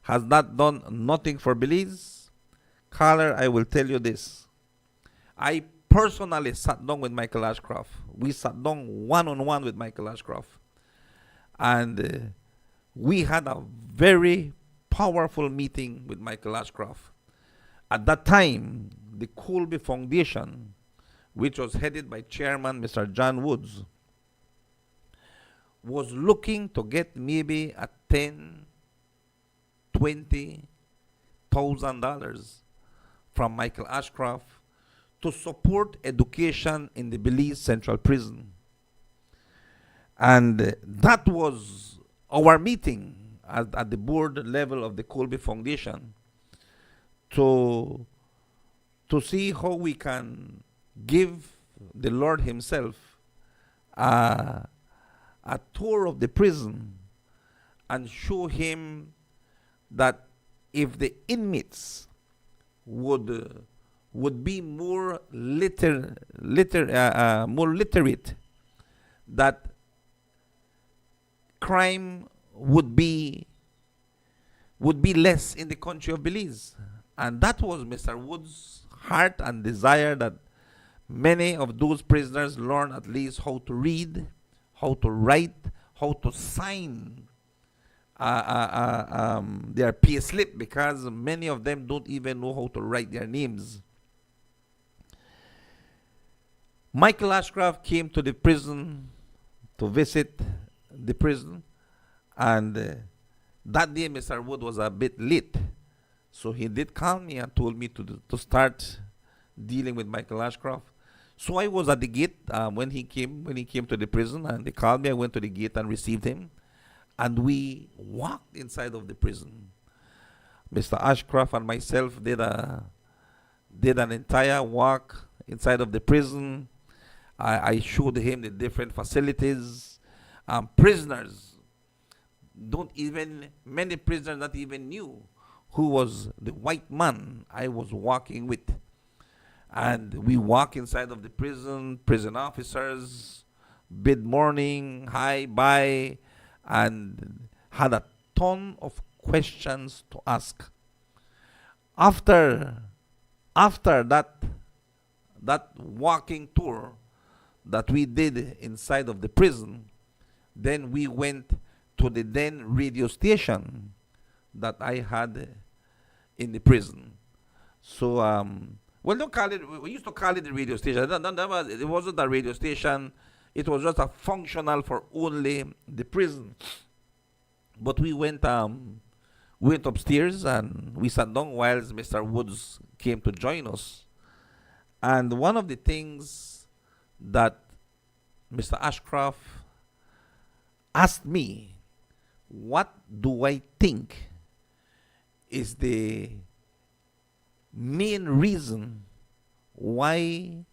has not done nothing for Belize, Carla, I will tell you this. I personally sat down with Michael Ashcroft. We sat down one-on-one with Michael Ashcroft. And we had a very powerful meeting with Michael Ashcroft. At that time, the Colby Foundation, which was headed by Chairman Mr. John Woods, was looking to get maybe a $20,000 from Michael Ashcroft to support education in the Belize Central Prison. And that was our meeting at the board level of the Colby Foundation to see how we can give the Lord himself a tour of the prison and show him that if the inmates would be more literate, that crime would be less in the country of Belize. And that was Mr. Wood's heart and desire, that many of those prisoners learn at least how to read, how to write, how to sign their pay slip, because many of them don't even know how to write their names. Michael Ashcroft came to the prison to visit the prison, and that day Mr. Wood was a bit late, so he did call me and told me to start dealing with Michael Ashcroft. So I was at the gate when he came to the prison, and they called me. I went to the gate and received him, and we walked inside of the prison. Mr. Ashcroft and myself did an entire walk inside of the prison. I showed him the different facilities. Many prisoners not even knew who was the white man I was walking with. And we walk inside of the prison officers bid morning, hi, bye, and had a ton of questions to ask. After that walking tour that we did inside of the prison, then we went to the then radio station that I had in the prison. So, don't call it, we used to call it the radio station. It wasn't a radio station. It was just a functional for only the prison. But we went We went upstairs and we sat down while Mr. Woods came to join us. And one of the things that Mr. Ashcroft asked me, what do I think is the main reason why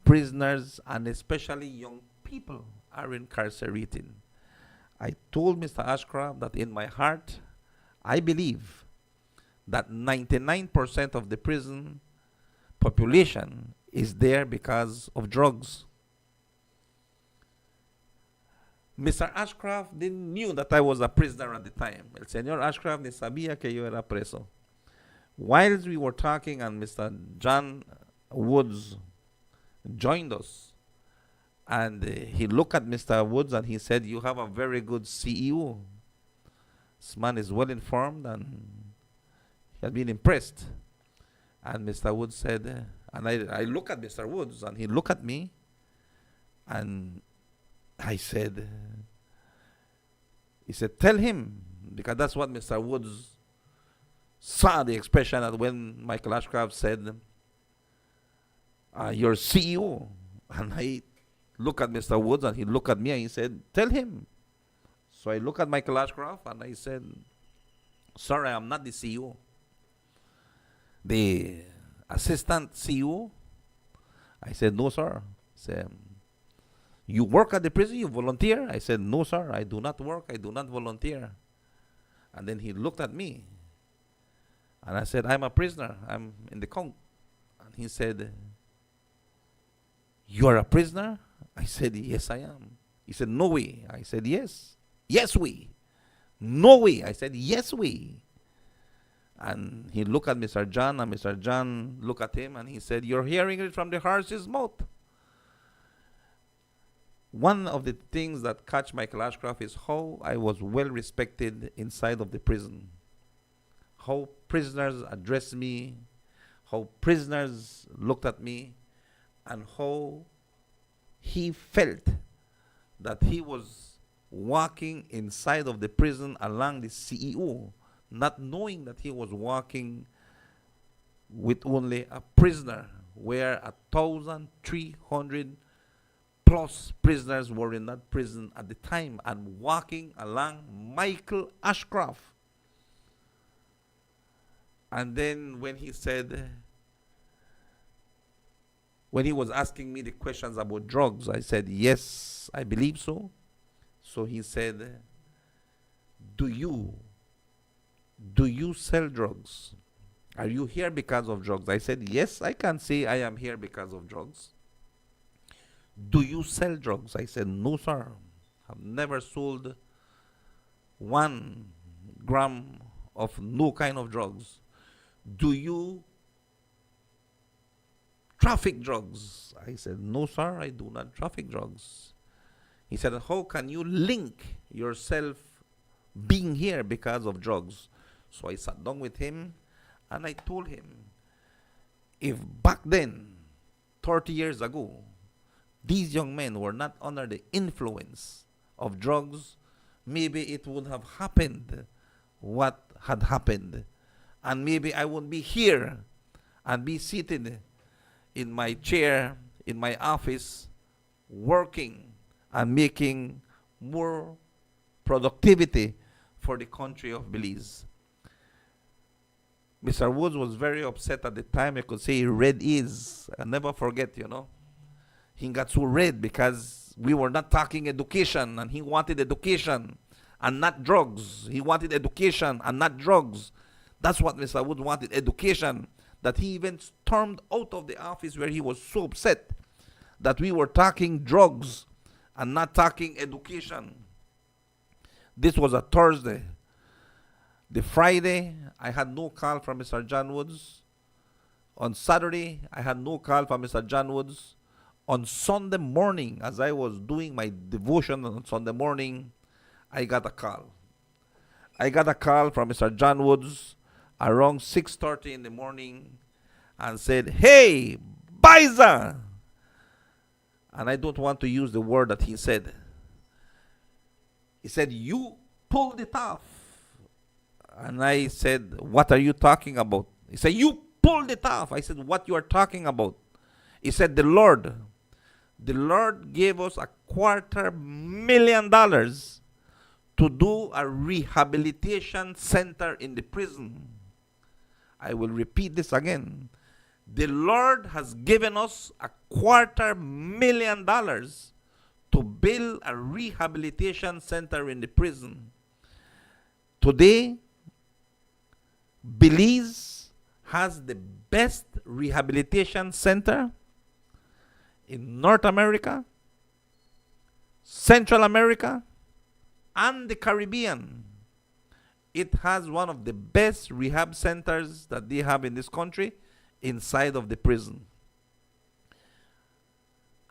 prisoners and especially young people are incarcerated? I told Mr. Ashcroft that in my heart, I believe that 99% of the prison population is there because of drugs. Mr. Ashcroft didn't knew that I was a prisoner at the time. El señor Ashcroft ni sabía que yo era preso. Whilst we were talking and Mr. John Woods joined us, and he looked at Mr. Woods and he said, "You have a very good CEO. This man is well informed," and he had been impressed. And Mr. Woods said, and I look at Mr. Woods and he looked at me, and I said, he said, "Tell him," because that's what Mr. Woods saw the expression that when Michael Ashcroft said, "Your CEO," and I look at Mr. Woods and he looked at me and he said, "Tell him." So I look at Michael Ashcroft and I said, "Sorry, I'm not the CEO. The assistant CEO." I said, "No, sir." Said, "You work at the prison, you volunteer?" I said, "No, sir, I do not work, I do not volunteer." And then he looked at me and I said, "I'm a prisoner, I'm in the conch." And he said, "You are a prisoner?" I said, "Yes, I am." He said, "No way." I said, "Yes." "Yes, we." "No way." I said, "Yes, we." And he looked at Mr. John, and Mr. John looked at him and he said, "You're hearing it from the horse's mouth." One of the things that catch Michael Ashcroft is how I was well respected inside of the prison. How prisoners addressed me, how prisoners looked at me, and how he felt that he was walking inside of the prison along the CEO, not knowing that he was walking with only a prisoner, where 1,300 plus prisoners were in that prison at the time, and walking along Michael Ashcroft. And then when he said, when he was asking me the questions about drugs, I said, "Yes, I believe so." So he said, do you sell drugs? Are you here because of drugs?" I said, "Yes, I can say I am here because of drugs." "Do you sell drugs?" I said, "No, sir. I've never sold 1 gram of no kind of drugs." "Do you traffic drugs?" I said, "No, sir, I do not traffic drugs." He said, "How can you link yourself being here because of drugs?" So I sat down with him and I told him, if back then, 30 years ago, these young men were not under the influence of drugs, maybe it would have happened what had happened. And maybe I wouldn't be here and be seated in my chair, in my office, working and making more productivity for the country of Belize. Mr. Woods was very upset at the time. I could say red is. I'll never forget, He got so red because we were not talking education, and he wanted education and not drugs. He wanted education and not drugs. That's what Mr. Woods wanted, education, that he even stormed out of the office where he was so upset that we were talking drugs and not talking education. This was a Thursday. The Friday, I had no call from Mr. John Woods. On Saturday, I had no call from Mr. John Woods. On Sunday morning, as I was doing my devotion on Sunday morning, I got a call. I got a call from Mr. John Woods around 6:30 in the morning and said, "Hey, Belize!" And I don't want to use the word that he said. He said, "You pulled it off. And I said, what are you talking about? He said, you pulled it off. I said, what you are talking about? He said, the Lord gave us $250,000 to do a rehabilitation center in the prison. I will repeat this again. The Lord has given us $250,000 to build a rehabilitation center in the prison. Today, Belize has the best rehabilitation center in North America, Central America, and the Caribbean. It has one of the best rehab centers that they have in this country inside of the prison.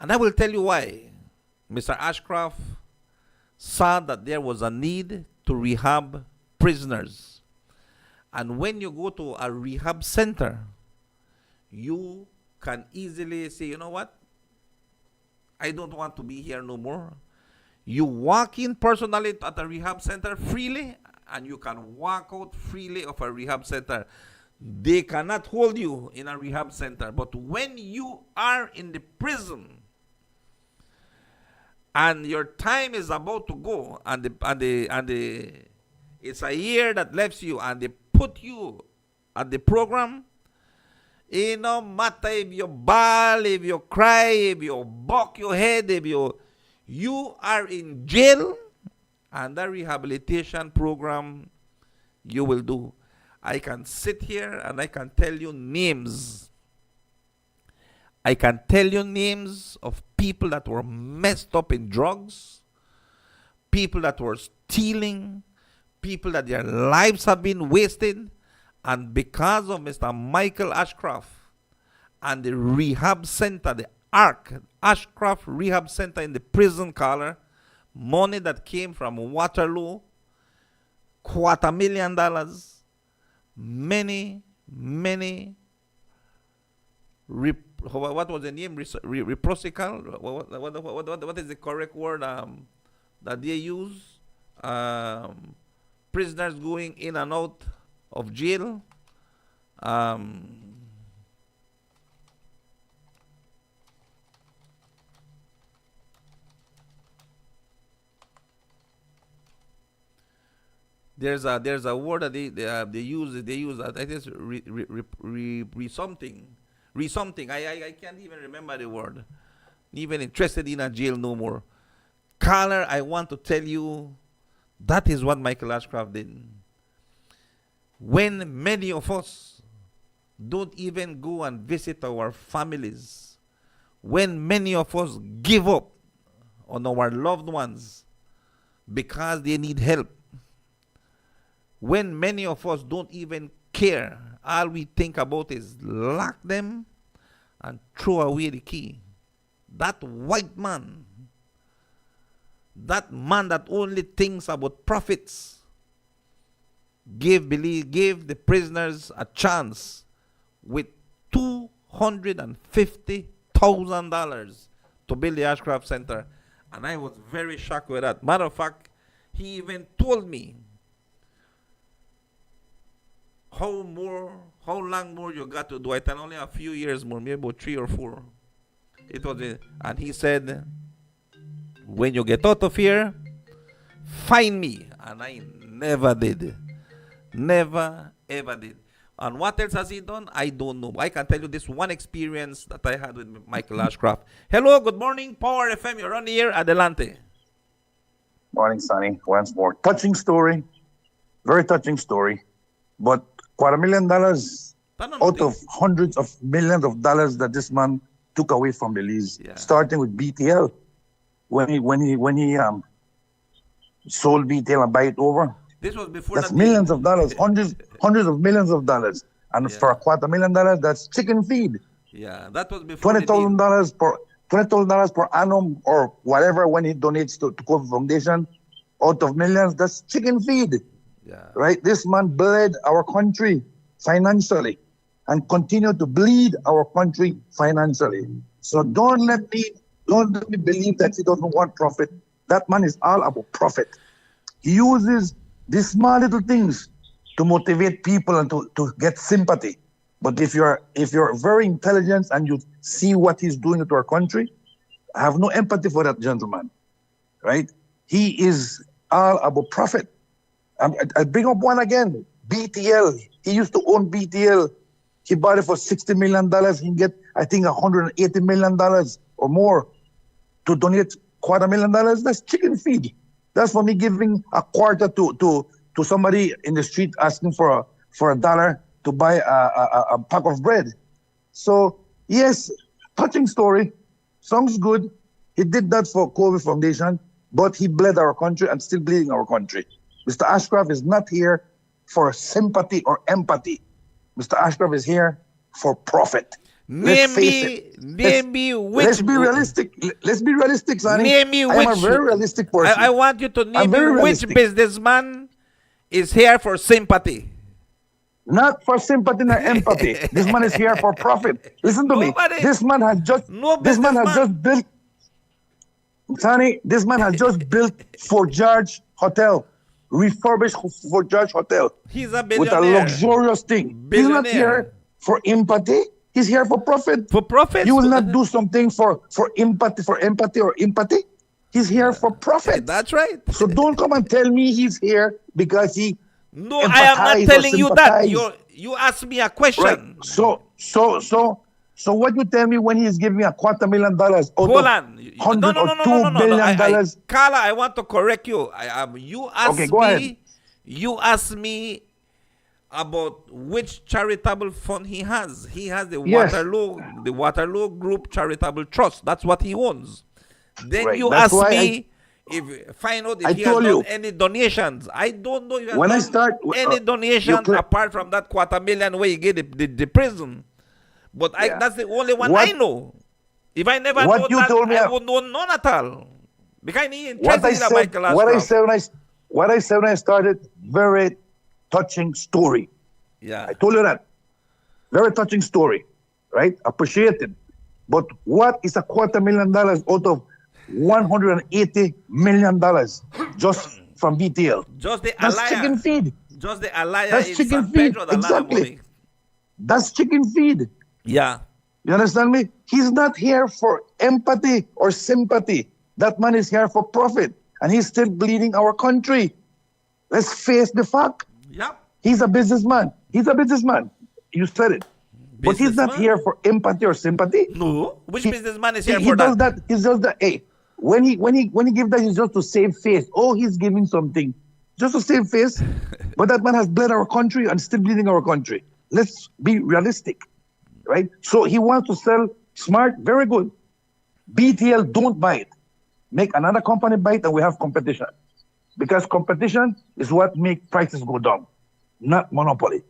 And I will tell you why. Mr. Ashcroft saw that there was a need to rehab prisoners. And when you go to a rehab center, you can easily say, you know what? I don't want to be here no more. You walk in personally at a rehab center freely, and you can walk out freely of a rehab center. They cannot hold you in a rehab center. But when you are in the prison and your time is about to go, and it's a year that left you, and they put you at the program, it no matter if you bawl, if you cry, if you buck your head, if you are in jail, and that rehabilitation program you will do. I can sit here and I can tell you names. I can tell you names of people that were messed up in drugs, people that were stealing, people that their lives have been wasted, and because of Mr. Michael Ashcroft and the rehab center, the ARC, Ashcroft Rehab Center in the prison collar, money that came from Waterloo, $250,000, many, what was the name? Reciprocal? What is the correct word that they use? Prisoners going in and out of jail. There's a word that they use. I think it's something. I can't even remember the word. Even interested in a jail no more. Caller, I want to tell you, that is what Michael Ashcroft did. When many of us don't even go and visit our families, when many of us give up on our loved ones because they need help, when many of us don't even care, all we think about is lock them and throw away the key. That white man, that man that only thinks about profits, gave the prisoners a chance with $250,000 to build the Ashcroft Center. And I was very shocked with that. Matter of fact, he even told me, how long more you got to do it? And only a few years more, maybe about 3 or 4. And he said, when you get out of here, find me. And I never did. Never, ever did. And what else has he done? I don't know. I can tell you this one experience that I had with Michael Ashcroft. Hello, good morning, Power FM. You're on the air. Adelante. Morning, Sonny. Once more. Touching story. Very touching story. But $250,000 out of hundreds of millions of dollars that this man took away from Belize, starting with BTL. When he sold BTL and buy it over. This was before. That's millions of dollars, hundreds of millions of dollars. And for $250,000, that's chicken feed. Yeah, that was before. $20,000 per annum or whatever when he donates to COVID Foundation out of millions, that's chicken feed. Yeah. Right? This man bled our country financially and continue to bleed our country financially. So don't let me believe that he doesn't want profit. That man is all about profit. He uses these small little things to motivate people and to get sympathy. But if you're very intelligent and you see what he's doing to our country, I have no empathy for that gentleman, right? He is all about profit. I bring up one again, BTL. He used to own BTL. He bought it for $60 million. He can get, I think, $180 million or more to donate $250,000. That's chicken feed. That's for me giving a quarter to somebody in the street asking for a dollar to buy a pack of bread. So yes, touching story, sounds good. He did that for COVID Foundation, but he bled our country and still bleeding our country. Mr. Ashcroft is not here for sympathy or empathy. Mr. Ashcroft is here for profit. Name me which. Let's be realistic. Let's be realistic, Sonny. Name me I am a very realistic person. I want you to name me which businessman is here for sympathy. Not for sympathy nor empathy. This man is here for profit. Listen to me. This man has just built. Sonny, this man has just built Fort George Hotel, refurbished Fort George Hotel. He's a billionaire. With a luxurious thing. He's not here for empathy. He's here for profit. For profit. You will not do something for empathy or empathy. He's here for profit. That's right. So don't come and tell me he's here because he. No, I am not telling you that. You asked me a question. Right. So what you tell me when he's giving me $250,000 Hold on. $100 or $2 billion? Carla, I want to correct you. You asked me about which charitable fund he has. He has the Waterloo Group Charitable Trust. That's what he owns. Then you asked me if find out if he has done any donations. I don't know if he has done any donations apart from that $250,000 where he get the prison. But that's the only one I know. If I never know that, I would know none at all. Because what I said when I started, very touching story. Yeah. I told you that. Very touching story. Right? Appreciated. But what is $250,000 out of $180 million just from BTL? Just the That's Alaya. chicken feed. Just the Alaya. That's chicken feed. Exactly. That's chicken feed. Yeah. You understand me? He's not here for empathy or sympathy. That man is here for profit. And he's still bleeding our country. Let's face the fact. Yeah. He's a businessman. He's a businessman. You said it. But he's not here for empathy or sympathy. No. Which businessman is here for that? He's just that. Hey, when he gives that, he's just to save face. Oh, he's giving something just to save face. But that man has bled our country and still bleeding our country. Let's be realistic, right? So he wants to sell smart, very good. BTL, don't buy it. Make another company buy it, and we have competition. Because competition is what makes prices go down, not monopoly.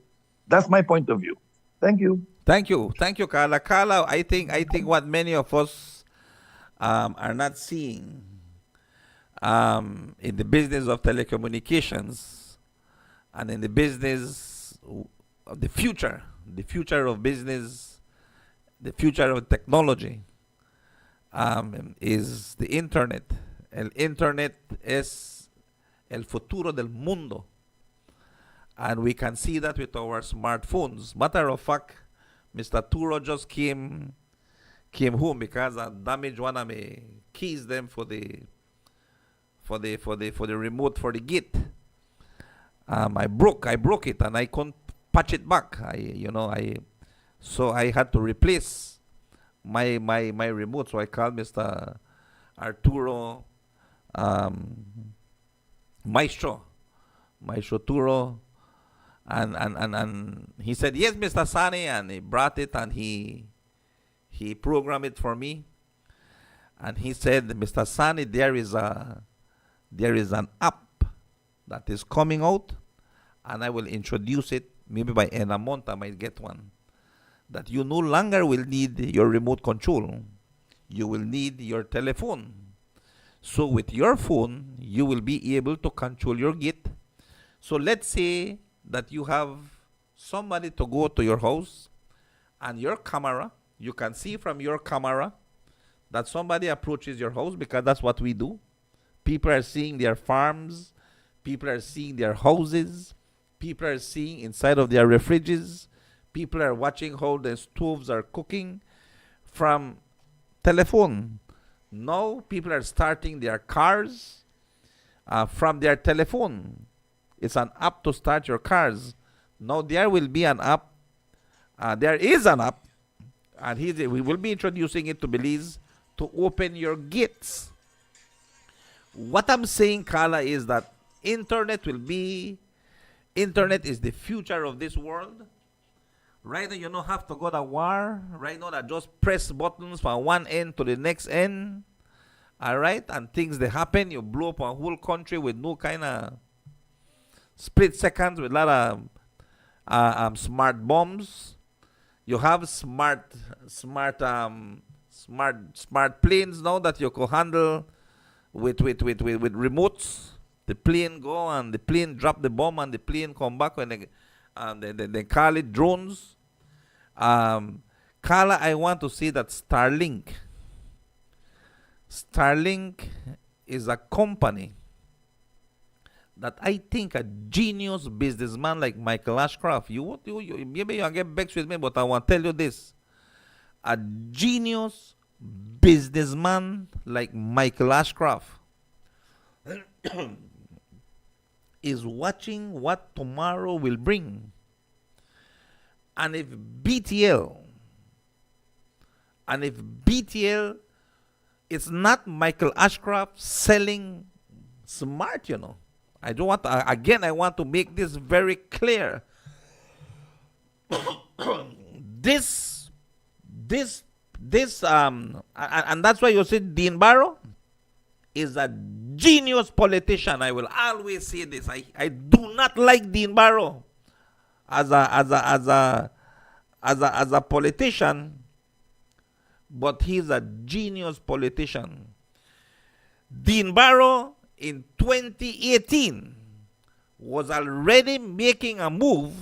That's my point of view. Thank you. Thank you, Carla. Carla, I think what many of us are not seeing in the business of telecommunications and in the business of the future of business, the future of technology, is the internet. El internet es el futuro del mundo. And we can see that with our smartphones. Matter of fact, Mr. Turo just came home because I damaged one of my keys them for the remote for the gate. I broke it and I couldn't patch it back. So I had to replace my remote. So I called Mr. Arturo Maestro Turo. And he said, yes, Mr. Sani, and he brought it and he programmed it for me. And he said, Mr. Sani, there is an app that is coming out, and I will introduce it. Maybe by end of month I might get one. That you no longer will need your remote control. You will need your telephone. So with your phone, you will be able to control your gate. So let's say that you have somebody to go to your house, and your camera, you can see from your camera that somebody approaches your house, because that's what we do. People are seeing their farms, people are seeing their houses, People are seeing inside of their refrigerators. People are watching how the stoves are cooking from telephone. Now people are starting their cars from their telephone. It's an app to start your cars. Now there will be an app. There is an app, and we will be introducing it to Belize to open your gates. What I'm saying, Carla, is that internet is the future of this world. Right now, you don't have to go to war. Right now, that just press buttons from one end to the next end. All right, and things they happen. You blow up a whole country with no kind of split seconds with a lot of smart bombs. You have smart planes now that you can handle with remotes. The plane go and the plane drop the bomb and the plane come back when they call it drones. Carla, I want to say that Starlink is a company that I think a genius businessman like Michael Ashcroft, maybe you get vexed with me, but I want to tell you this. A genius businessman like Michael Ashcroft is watching what tomorrow will bring. And if BTL, it's not Michael Ashcroft selling smart, I don't want to, again, I want to make this very clear. this, and that's why you see Dean Barrow is a genius politician. I will always say this. I do not like Dean Barrow as a politician, but he's a genius politician. Dean Barrow in 2018 was already making a move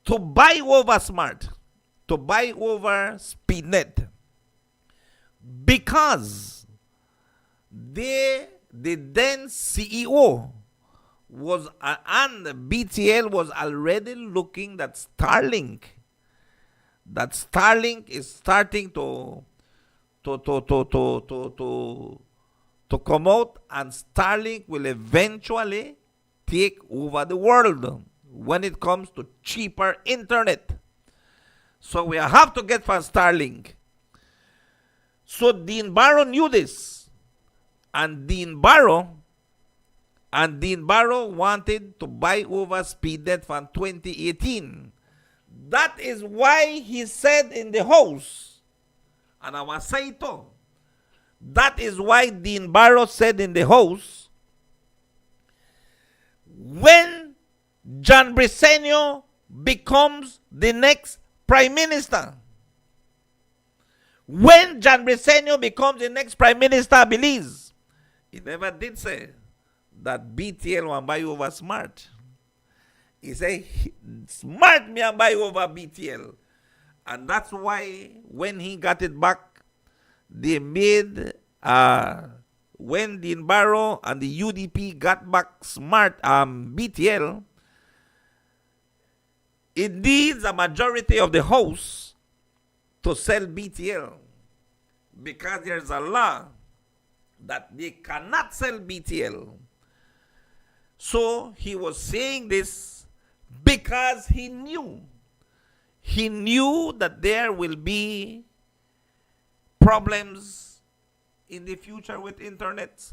to buy over Smart, to buy over SpeedNet, because the then CEO was and BTL was already looking at Starlink. That Starlink is starting to come out, and Starlink will eventually take over the world when it comes to cheaper internet. So we have to get for Starlink. So Dean Barrow knew this, and Dean Barrow wanted to buy over SpeedNet from 2018. That is why he said in the House, and I was saying to, that is why Dean Barrow said in the House, when John Briceño becomes the next Prime Minister, when John Briceño becomes the next Prime Minister of Belize, he never did say that BTL will buy over Smart. He said, Smart me and buy over BTL. And that's why when he got it back, they made, when Dean Barrow and the UDP got back Smart BTL, it needs a majority of the House to sell BTL, because there's a law that they cannot sell BTL. So he was saying this because he knew that there will be problems in the future with internet,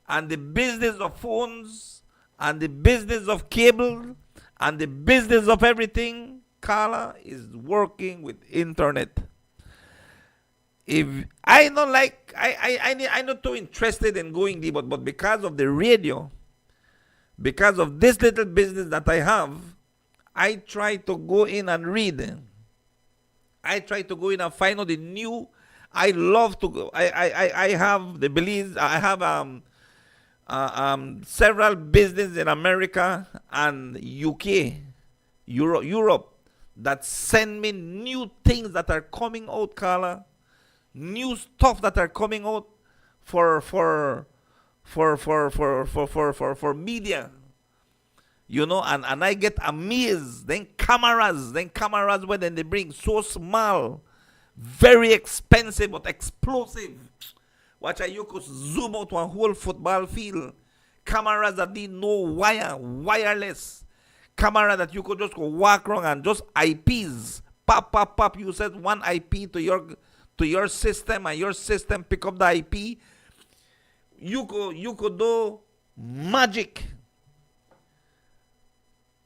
and the business of phones, and the business of cable, and the business of everything, Carla, is working with internet. If I don't like, I'm not too interested in going deep, but because of the radio, because of this little business that I have, I try to go in and read. I try to go in and find out the new. I love to go. I have the Belize. I have several businesses in America and UK, Europe, that send me new things that are coming out, Carla. New stuff that are coming out for media. You know, and I get amazed. Then cameras where then they bring so small, very expensive but explosive. Watch how you could zoom out one whole football field. Cameras that need no wire, wireless. Camera that you could just go walk around and just IPs. Pop, pop, pop. You set one IP to your system and your system pick up the IP. You could do magic.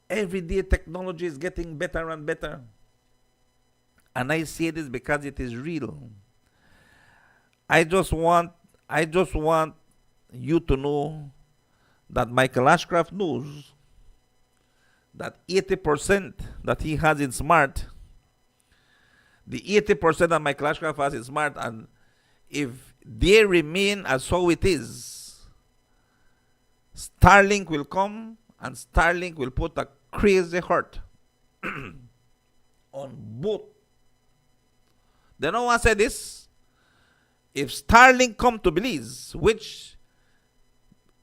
Every day technology is getting better and better. And I say this because it is real. I just want you to know that Michael Ashcroft knows that 80% that he has in smart, the 80% that Michael Ashcroft has in smart, and if they remain as how it is, Starlink will come and Starlink will put a crazy hurt on both. They know what I say this? If Starlink come to Belize, which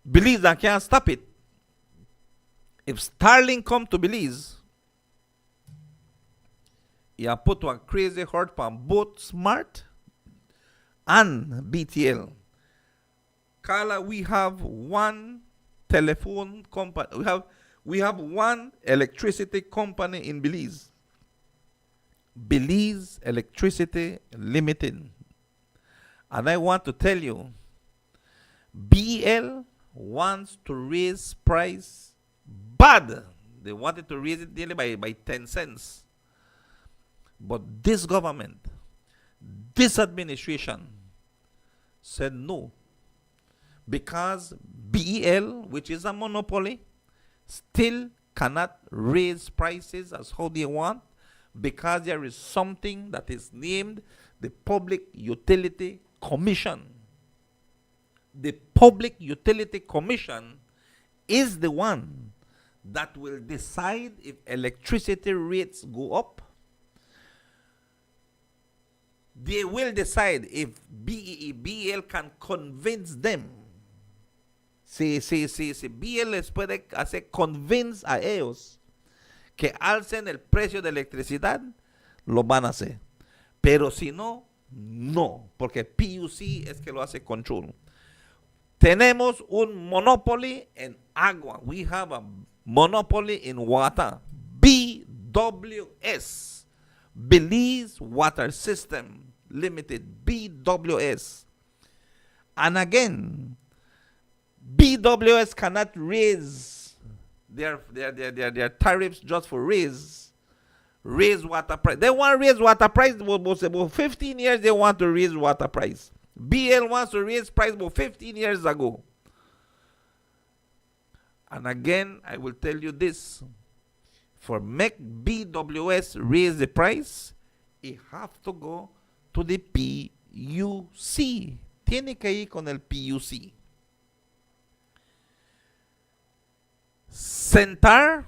Belize I can't stop it. If Starlink come to Belize, you put one crazy hurt on both Smart and BTL. Carla, we have one telephone company. We have one electricity company in Belize. Belize Electricity Limited. And I want to tell you, BL wants to raise price bad. They wanted to raise it nearly by 10 cents. But this government, this administration said no. Because BEL, which is a monopoly, still cannot raise prices as how they want, because there is something that is named the Public Utility Commission. The Public Utility Commission is the one that will decide if electricity rates go up. They will decide if BEL can convince them. Si BEL les puede hacer convince a ellos que alcen el precio de electricidad, lo van a hacer. Pero si no, no, porque PUC es que lo hace control. Tenemos un monopoly en agua. We have a monopoly in water. BWS, Belize Water System Limited, BWS. And again, BWS cannot raise their tariffs just for raise water price. They want to raise water price about 15 years. They want to raise water price. BL wants to raise price about 15 years ago. And again, I will tell you this. For make BWS raise the price, it have to go to the PUC. Tiene que ir con el PUC. Centar,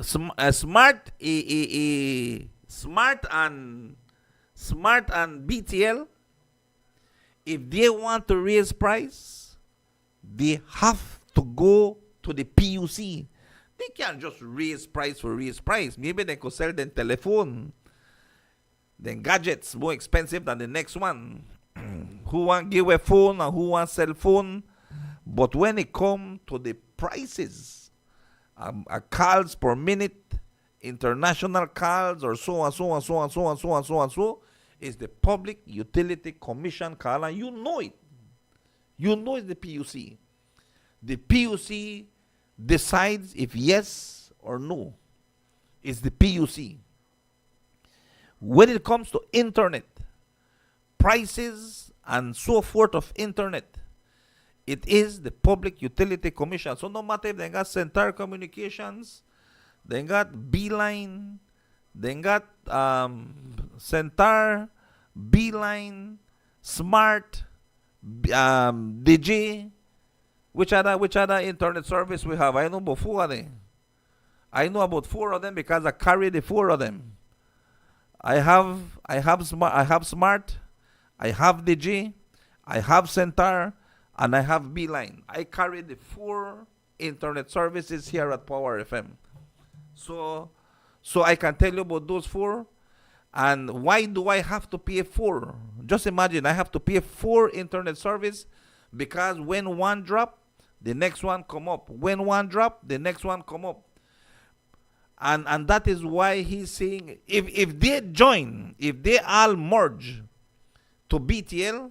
Smart and BTL, if they want to raise price, they have to go to the PUC. They can't just raise price for raise price. Maybe they could sell them telephone, then gadgets more expensive than the next one. Who want give a phone and who want cell phone? But when it come to the prices, calls per minute, international calls, or so is the Public Utility Commission call, and you know it. You know it's the PUC. The PUC decides if yes or no. It's the PUC. When it comes to internet, prices and so forth of internet, it is the Public Utility Commission. So no matter if they got Centar Communications, they got Beeline, they got Centar, Beeline, Smart, DJ. Which other internet service we have? I know about 4 of them. I know about 4 of them because I carry the 4 of them. I have Smart, I have DJ, I have Centar, and I have Beeline. I carry the 4 internet services here at Power FM. So I can tell you about those 4. And why do I have to pay 4? Just imagine I have to pay 4 internet service, because when one drop, the next one come up. When one drop, the next one come up. And that is why he's saying if they join, if they all merge to BTL,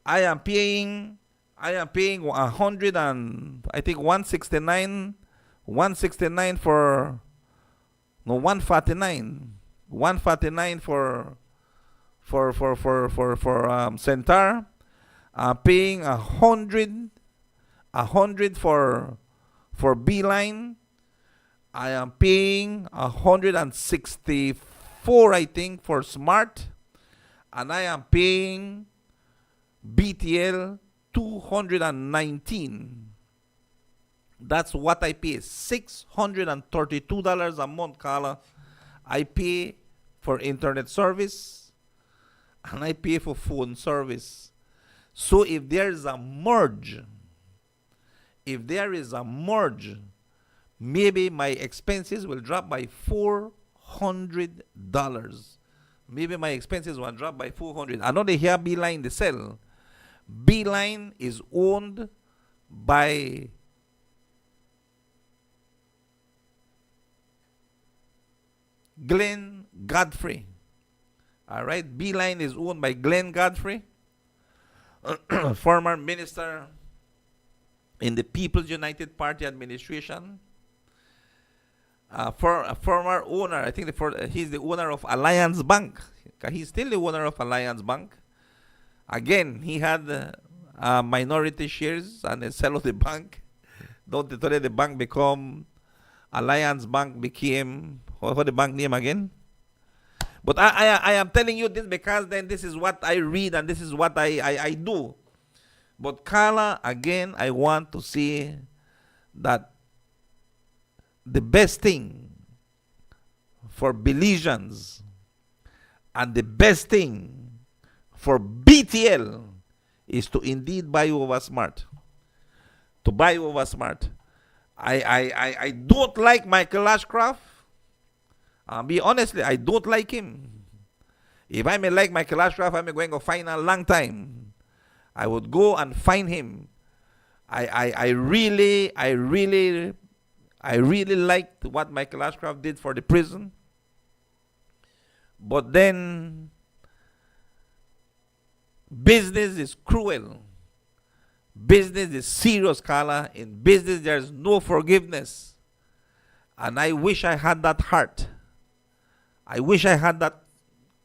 I am paying 100 and I think 169 for, no, 149 for Centaur. I'm paying 100 for Beeline. I am paying 164, I think, for Smart, and I am paying BTL 219. That's what I pay. $632 a month, Carla. I pay for internet service and I pay for phone service. So if there is a merge, maybe my expenses will drop by $400. Maybe my expenses will drop by $400. I know they hear Beeline they sell. Beeline is owned by Glenn Godfrey. All right, Beeline is owned by Glenn Godfrey, former minister in the People's United Party administration. For a former owner, I think he's the owner of Alliance Bank. He's still the owner of Alliance Bank. Again, he had minority shares and they sell of the bank. Don't today the bank become Alliance Bank became what the bank name again? But I am telling you this because then this is what I read and this is what I do. But Carla, again, I want to say that the best thing for Belizeans and the best thing for BTL is to indeed buy over smart. To buy over smart. I don't like Michael Ashcroft. Be honestly, I don't like him. If I may like Michael Ashcroft, I'm going to find a long time. I would go and find him. I really liked what Michael Ashcroft did for the prison. But then business is cruel. Business is serious, Carla. In business, there's no forgiveness. And I wish I had that heart. I wish I had that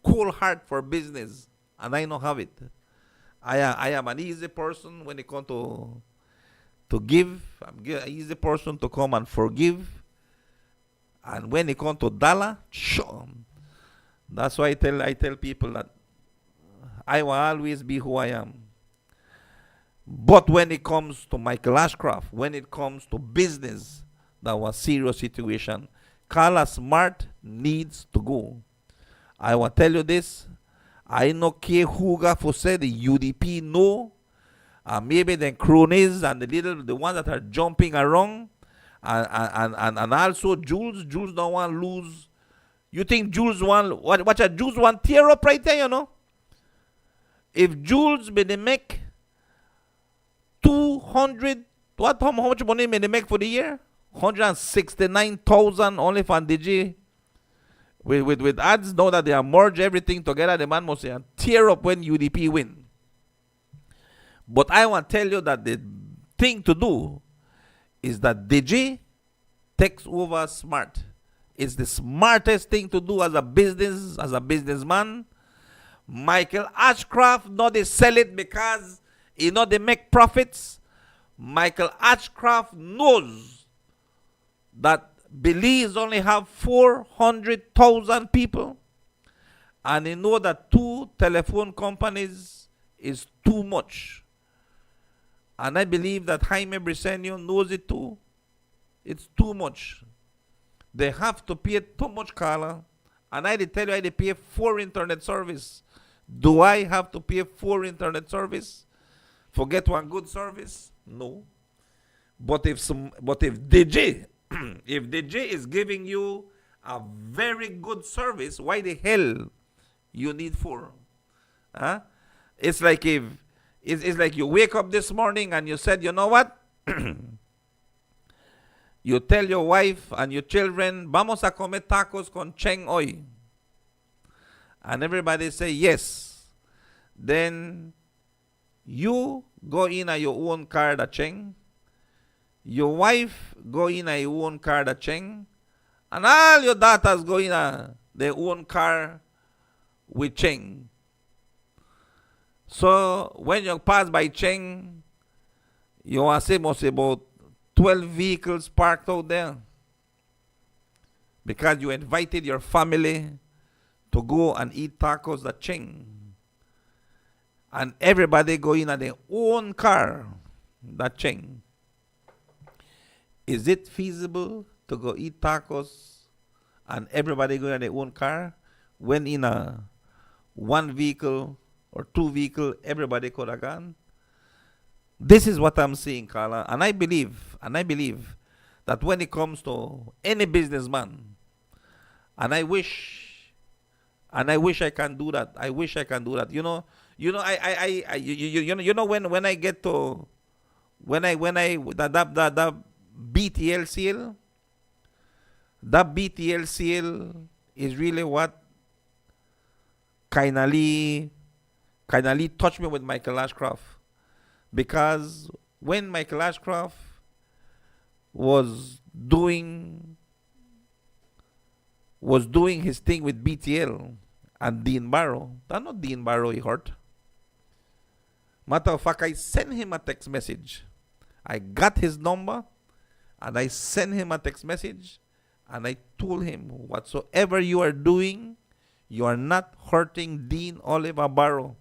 cool heart for business. And I don't have it. I am an easy person when it comes to give. I'm an easy person to come and forgive. And when it comes to dollar, sure. That's why I tell people that I will always be who I am. But when it comes to Michael Ashcroft, when it comes to business, that was a serious situation. Carla Smart needs to go. I will tell you this. I no care who got for say the UDP no. Maybe the cronies and the ones that are jumping around. And also Jules don't want to lose. You think Jules want what a Jules want tear up right there, you know? If Jules may they make 200, how much money may they make for the year? 169,000 only for DG. With ads, now that they have merged everything together, the man must say, tear up when UDP win. But I want to tell you that the thing to do is that DG takes over smart. It's the smartest thing to do as a businessman. Michael Ashcroft, not they sell it because they make profits. Michael Ashcroft knows that Belize only have 400,000 people, and he know that 2 telephone companies is too much. And I believe that Jaime Briceño knows it too. It's too much. They have to pay too much, Carla. And I tell you, I pay 4 internet service. Do I have to pay 4 internet service? Forget one good service? No. But if DJ, if DJ is giving you a very good service, why the hell you need 4? Huh? It's like it's like you wake up this morning and you said, you know what? You tell your wife and your children, vamos a comer tacos con Cheng hoy. And everybody say yes. Then you go in a your own car da Cheng. Your wife go in a your own car da Cheng. And all your daughters go in a their own car with Cheng. So when you pass by Cheng, you will see most about 12 vehicles parked out there. Because you invited your family to go and eat tacos at Cheng. And everybody go in their own car that Cheng. Is it feasible to go eat tacos and everybody go in their own car when in a one vehicle or two vehicle everybody could have gone? This is what I'm seeing, Carla, and I believe that when it comes to any businessman, and I wish I can do that. I wish I can do that. You know, when I get to that BTL seal, that BTL seal is really what kindly touched me with Michael Ashcroft. Because when Michael Ashcroft was doing his thing with BTL and Dean Barrow, that's not Dean Barrow he hurt. Matter of fact, I sent him a text message. I got his number and I sent him a text message and I told him, whatsoever you are doing, you are not hurting Dean Oliver Barrow.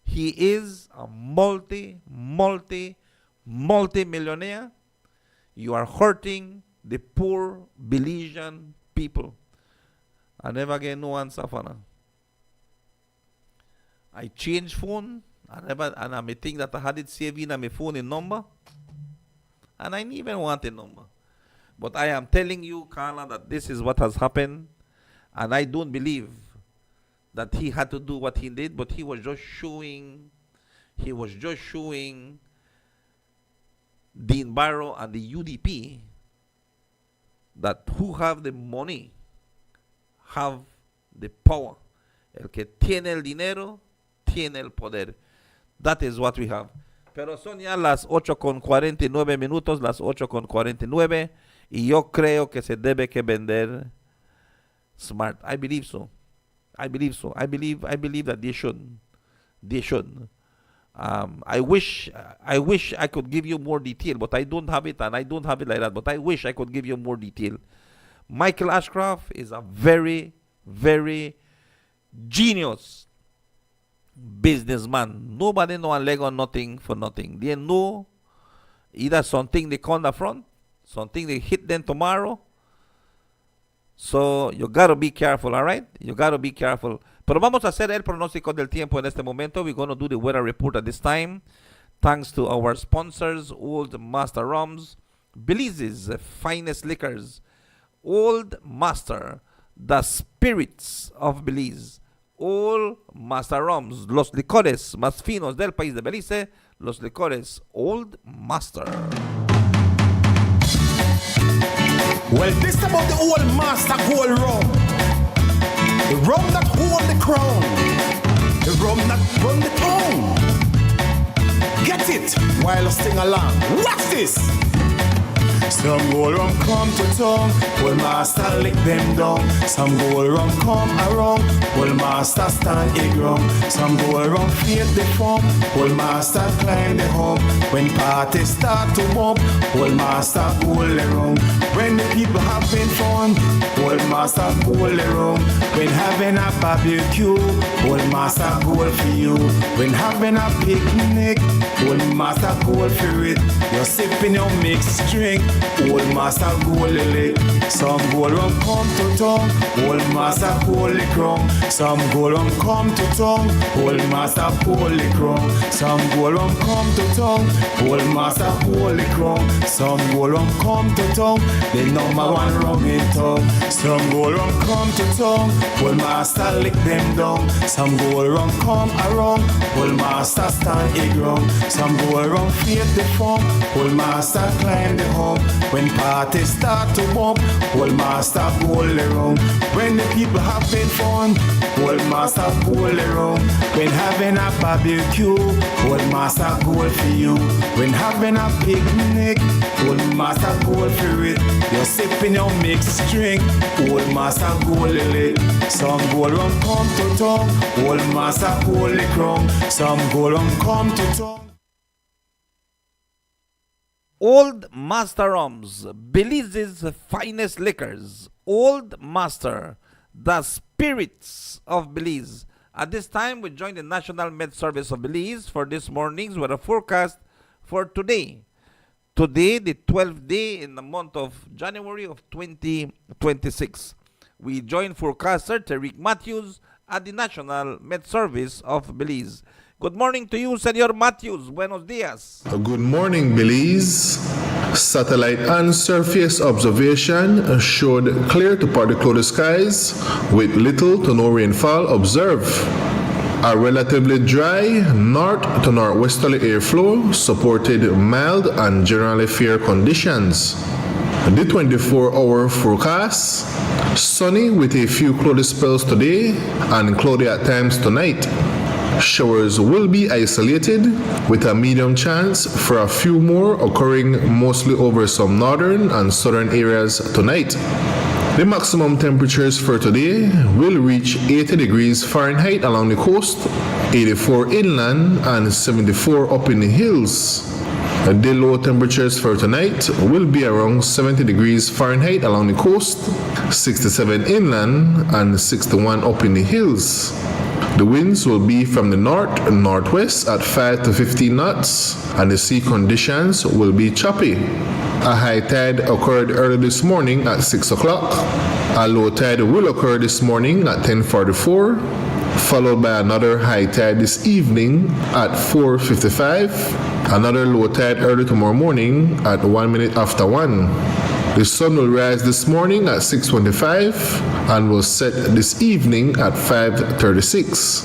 He is a multi-millionaire. You are hurting the poor Belizean people. I never get no answer for now. I changed phone, and I may think that I had it saved in my phone in number. And I didn't even want a number. But I am telling you, Carla, that this is what has happened. And I don't believe that he had to do what he did, but he was just showing Dean Barrow and the UDP that who have the money have the power. El que tiene el dinero tiene el poder. That is what we have. Pero son ya las 8:49 minutos, las 8:49, y yo creo que se debe que vender smart. I believe so. I believe that they should. I wish I could give you more detail, but I don't have it, and I don't have it like that. But I wish I could give you more detail. Michael Ashcroft is a very, very genius businessman. Nobody know a leg on nothing for nothing. They know either something they come the front, something they hit them tomorrow. So, you gotta be careful, all right? You gotta be careful. Pero vamos a hacer el pronóstico del tiempo en este momento. We're going to do the weather report at this time. Thanks to our sponsors, Old Master Rums, Belize's finest liquors, Old Master, the spirits of Belize, Old Master Rums, los licores más finos del país de Belice, los licores Old Master. Well, this about the Old Master Gold Rum. The rum that hold the crown. The rum that run the town. Get it while I sing along. Watch this. Some gold rum come to town, Old Master lick them down. Some gold rum come around, Old Master stand a ground. Some gold rum fade the form, Old Master climb the hump. When parties start to bump, Old Master hold the rum. When the people having fun, Old Master hold the rum. When having a barbecue, Old Master gold for you. When having a picnic, Old Master gold for it. You're sipping your mixed drink, Old master gold lily. Some gold rum come to tongue. Old master holy crown. Some gold rum come to tongue. Old master holy crown. Some gold rum come to tongue. Old master holy crown. Some gold rum come to tongue. The number one rum in town. Some gold rum come to tongue. Old master lick them down. Some gold rum come around. Old master stand a ground. Some gold rum feed the form. Old master climb the hump. When parties start to bump, old master gold around. When the people having fun, old master gold around. When having a barbecue, old master gold for you. When having a picnic, old master gold for it. You're sipping your mixed drink, old master gold lily. Some gold rum come to tongue, old master holy crown. Some gold rum come to tongue. Old Master Rums, Belize's finest liquors. Old Master, the spirits of Belize. At this time, we join the National Med Service of Belize for this morning's weather forecast for today. Today, the 12th day in the month of January of 2026. We join forecaster Tariq Matthews at the National Med Service of Belize. Good morning to you, Senor Matthews. Buenos dias. Good morning, Belize. Satellite and surface observation showed clear to partly cloudy skies with little to no rainfall observed. A relatively dry north to northwesterly airflow supported mild and generally fair conditions. The 24-hour forecast: sunny with a few cloudy spells today and cloudy at times tonight. Showers will be isolated with a medium chance for a few more occurring mostly over some northern and southern areas tonight. The maximum temperatures for today will reach 80 degrees Fahrenheit along the coast, 84 inland, and 74 up in the hills. The low temperatures for tonight will be around 70 degrees Fahrenheit along the coast, 67 inland, and 61 up in the hills. The winds will be from the north and northwest at 5 to 15 knots, and the sea conditions will be choppy. A high tide occurred early this morning at 6 o'clock. A low tide will occur this morning at 10:44, followed by another high tide this evening at 4:55, another low tide early tomorrow morning at 1 minute after 1. The sun will rise this morning at 6:25 and will set this evening at 5:36.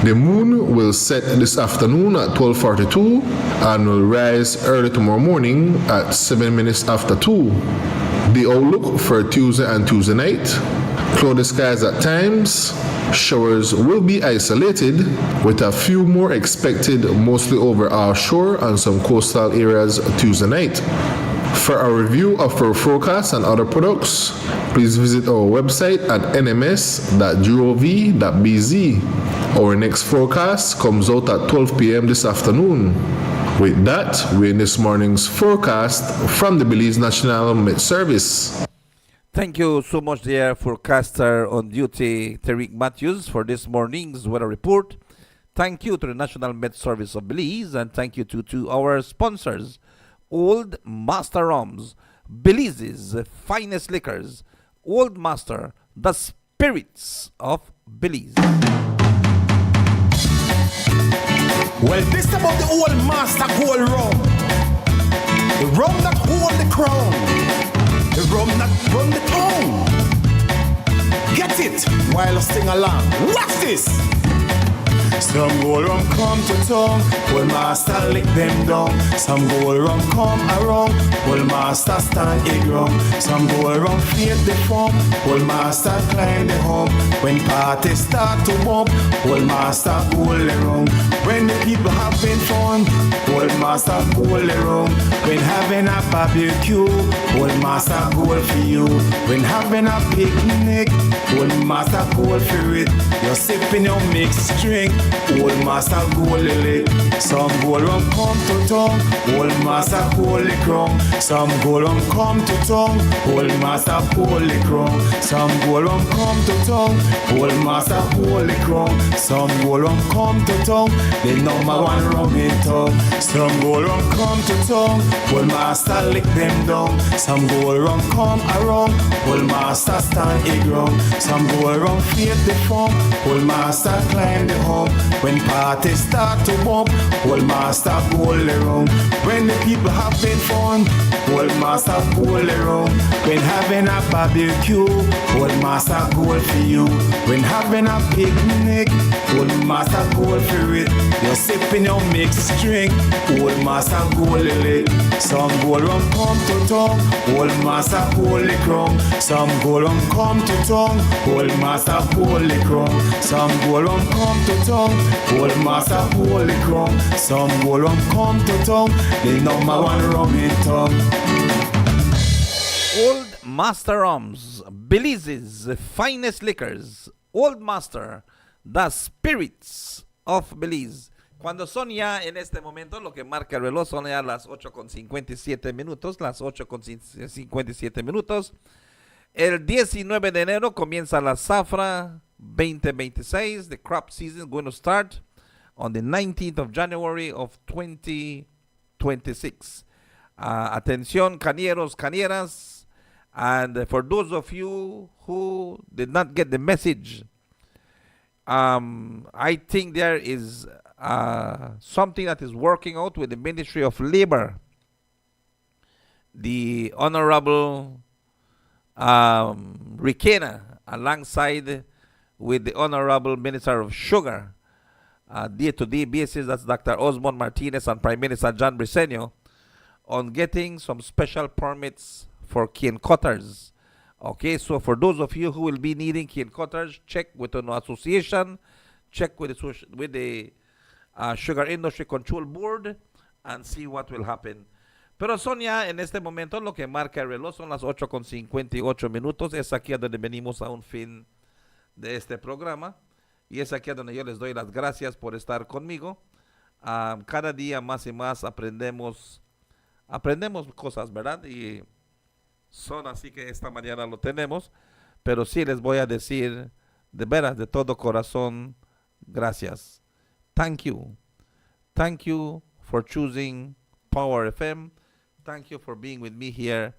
The moon will set this afternoon at 12:42 and will rise early tomorrow morning at 7 minutes after 2. The outlook for Tuesday and Tuesday night: cloudy skies at times. Showers will be isolated with a few more expected mostly over our shore and some coastal areas Tuesday night. For a review of our forecast and other products, please visit our website at nms.gov.bz. Our next forecast comes out at 12 p.m. this afternoon. With that, we're in this morning's forecast from the Belize National Met Service. Thank you so much, dear forecaster on duty, Tariq Matthews, for this morning's weather report. Thank you to the National Met Service of Belize, and thank you to our sponsors, Old Master Rums, Belize's finest liquors. Old Master, the spirits of Belize. Well, this about the old master gold rum. The rum that hold the crown. The rum that run the town. Get it while I sing along. Watch this. Some gold rum come to tongue, old master lick them down. Some gold rum come around, old master stand a ground. Some gold rum feed the form, old master climb the hump. When parties start to bump, old master gold around. When the people having fun, old master gold around. When having a barbecue, old master gold for you. When having a picnic, old master gold for it. You're sipping your mixed drink, Old master gold lily. Some gold rum come to tongue. Old master holy crown. Some gold rum come to tongue. Old master holy crown. Some gold rum come to tongue. Old master holy crown. Some gold rum come to tongue. The number one rum in town. Some gold rum come to tongue. Old master lick them down. Some gold rum come around. Old master stand a ground. Some gold rum feed the form. Old master climb the hump. When parties start to bump, old master gold around. When the people having fun, old master gold around. When having a barbecue, old master gold for you. When having a picnic, old master gold for it. You're sipping your mixed drink, old master gold lily. Some gold rum come to tongue, old master holy crown. Some gold rum come to tongue, old master holy crown. Some gold rum come to tongue, old master holy crown. Some gold rum come to tongue, the number one rum in town. Old Master Rums, Belize's finest liquors. Old Master, the spirits of Belize. Cuando son ya en este momento, lo que marca el reloj son ya las 8:57 minutos, las 8:57 minutos. El 19 de enero comienza la zafra 2026. The crop season is going to start on the 19th of January of 2026. Atención, cañeros, cañeras. And for those of you who did not get the message, I think there is something that is working out with the Ministry of Labor. The Honorable Rikena, alongside with the Honorable Minister of Sugar, day-to-day basis, that's Dr. Osmond Martinez and Prime Minister John Briceño, on getting some special permits for cane cutters. Okay, so for those of you who will be needing cane cutters, check with an association, check with the Sugar Industry Control Board, and see what will happen. Pero son ya en este momento lo que marca el reloj, son las 8:58 minutos. Es aquí a donde venimos a un fin de este programa. Y es aquí a donde yo les doy las gracias por estar conmigo. Cada día más y más aprendemos cosas, ¿verdad? Y son así que esta mañana lo tenemos. Pero sí les voy a decir de veras, de todo corazón, gracias. Thank you. Thank you for choosing Power FM. Thank you for being with me here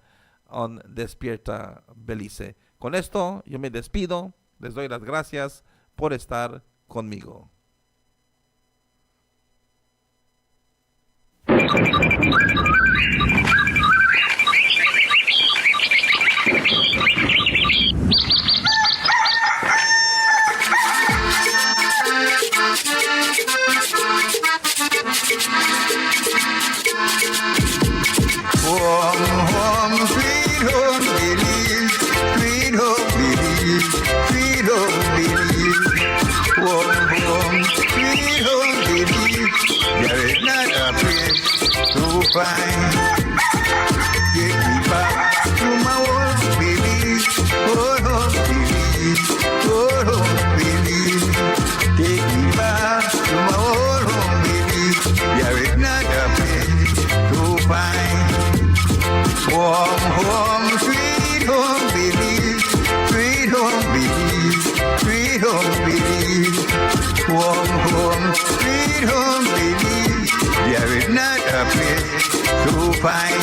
on Despierta Belice. Con esto yo me despido. Les doy las gracias por estar conmigo. Home, sweet home, Belize, sweet home, Belize, sweet home, Belize. Home, sweet home, Belize. There is not a place so fine. Take me back to my old Belize, old home, Belize, old home, Belize. Take me back to my old home, Belize. There is not a place so fine. Home, sweet home, Belize, sweet home, Belize, sweet home, Belize. Home, sweet home, Belize. There is not a place so fine.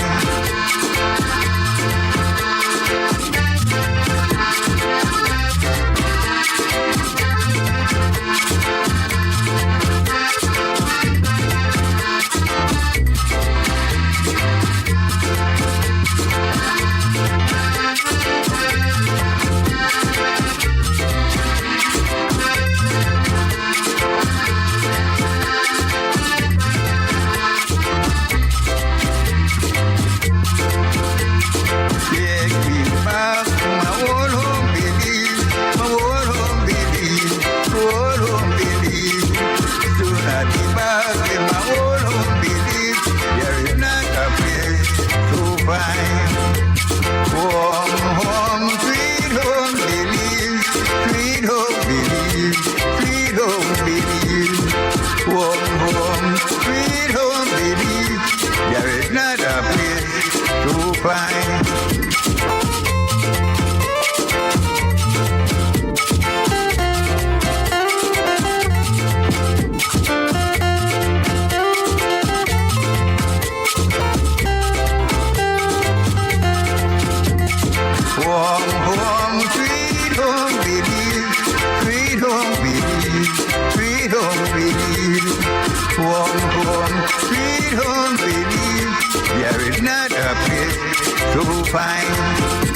so fine.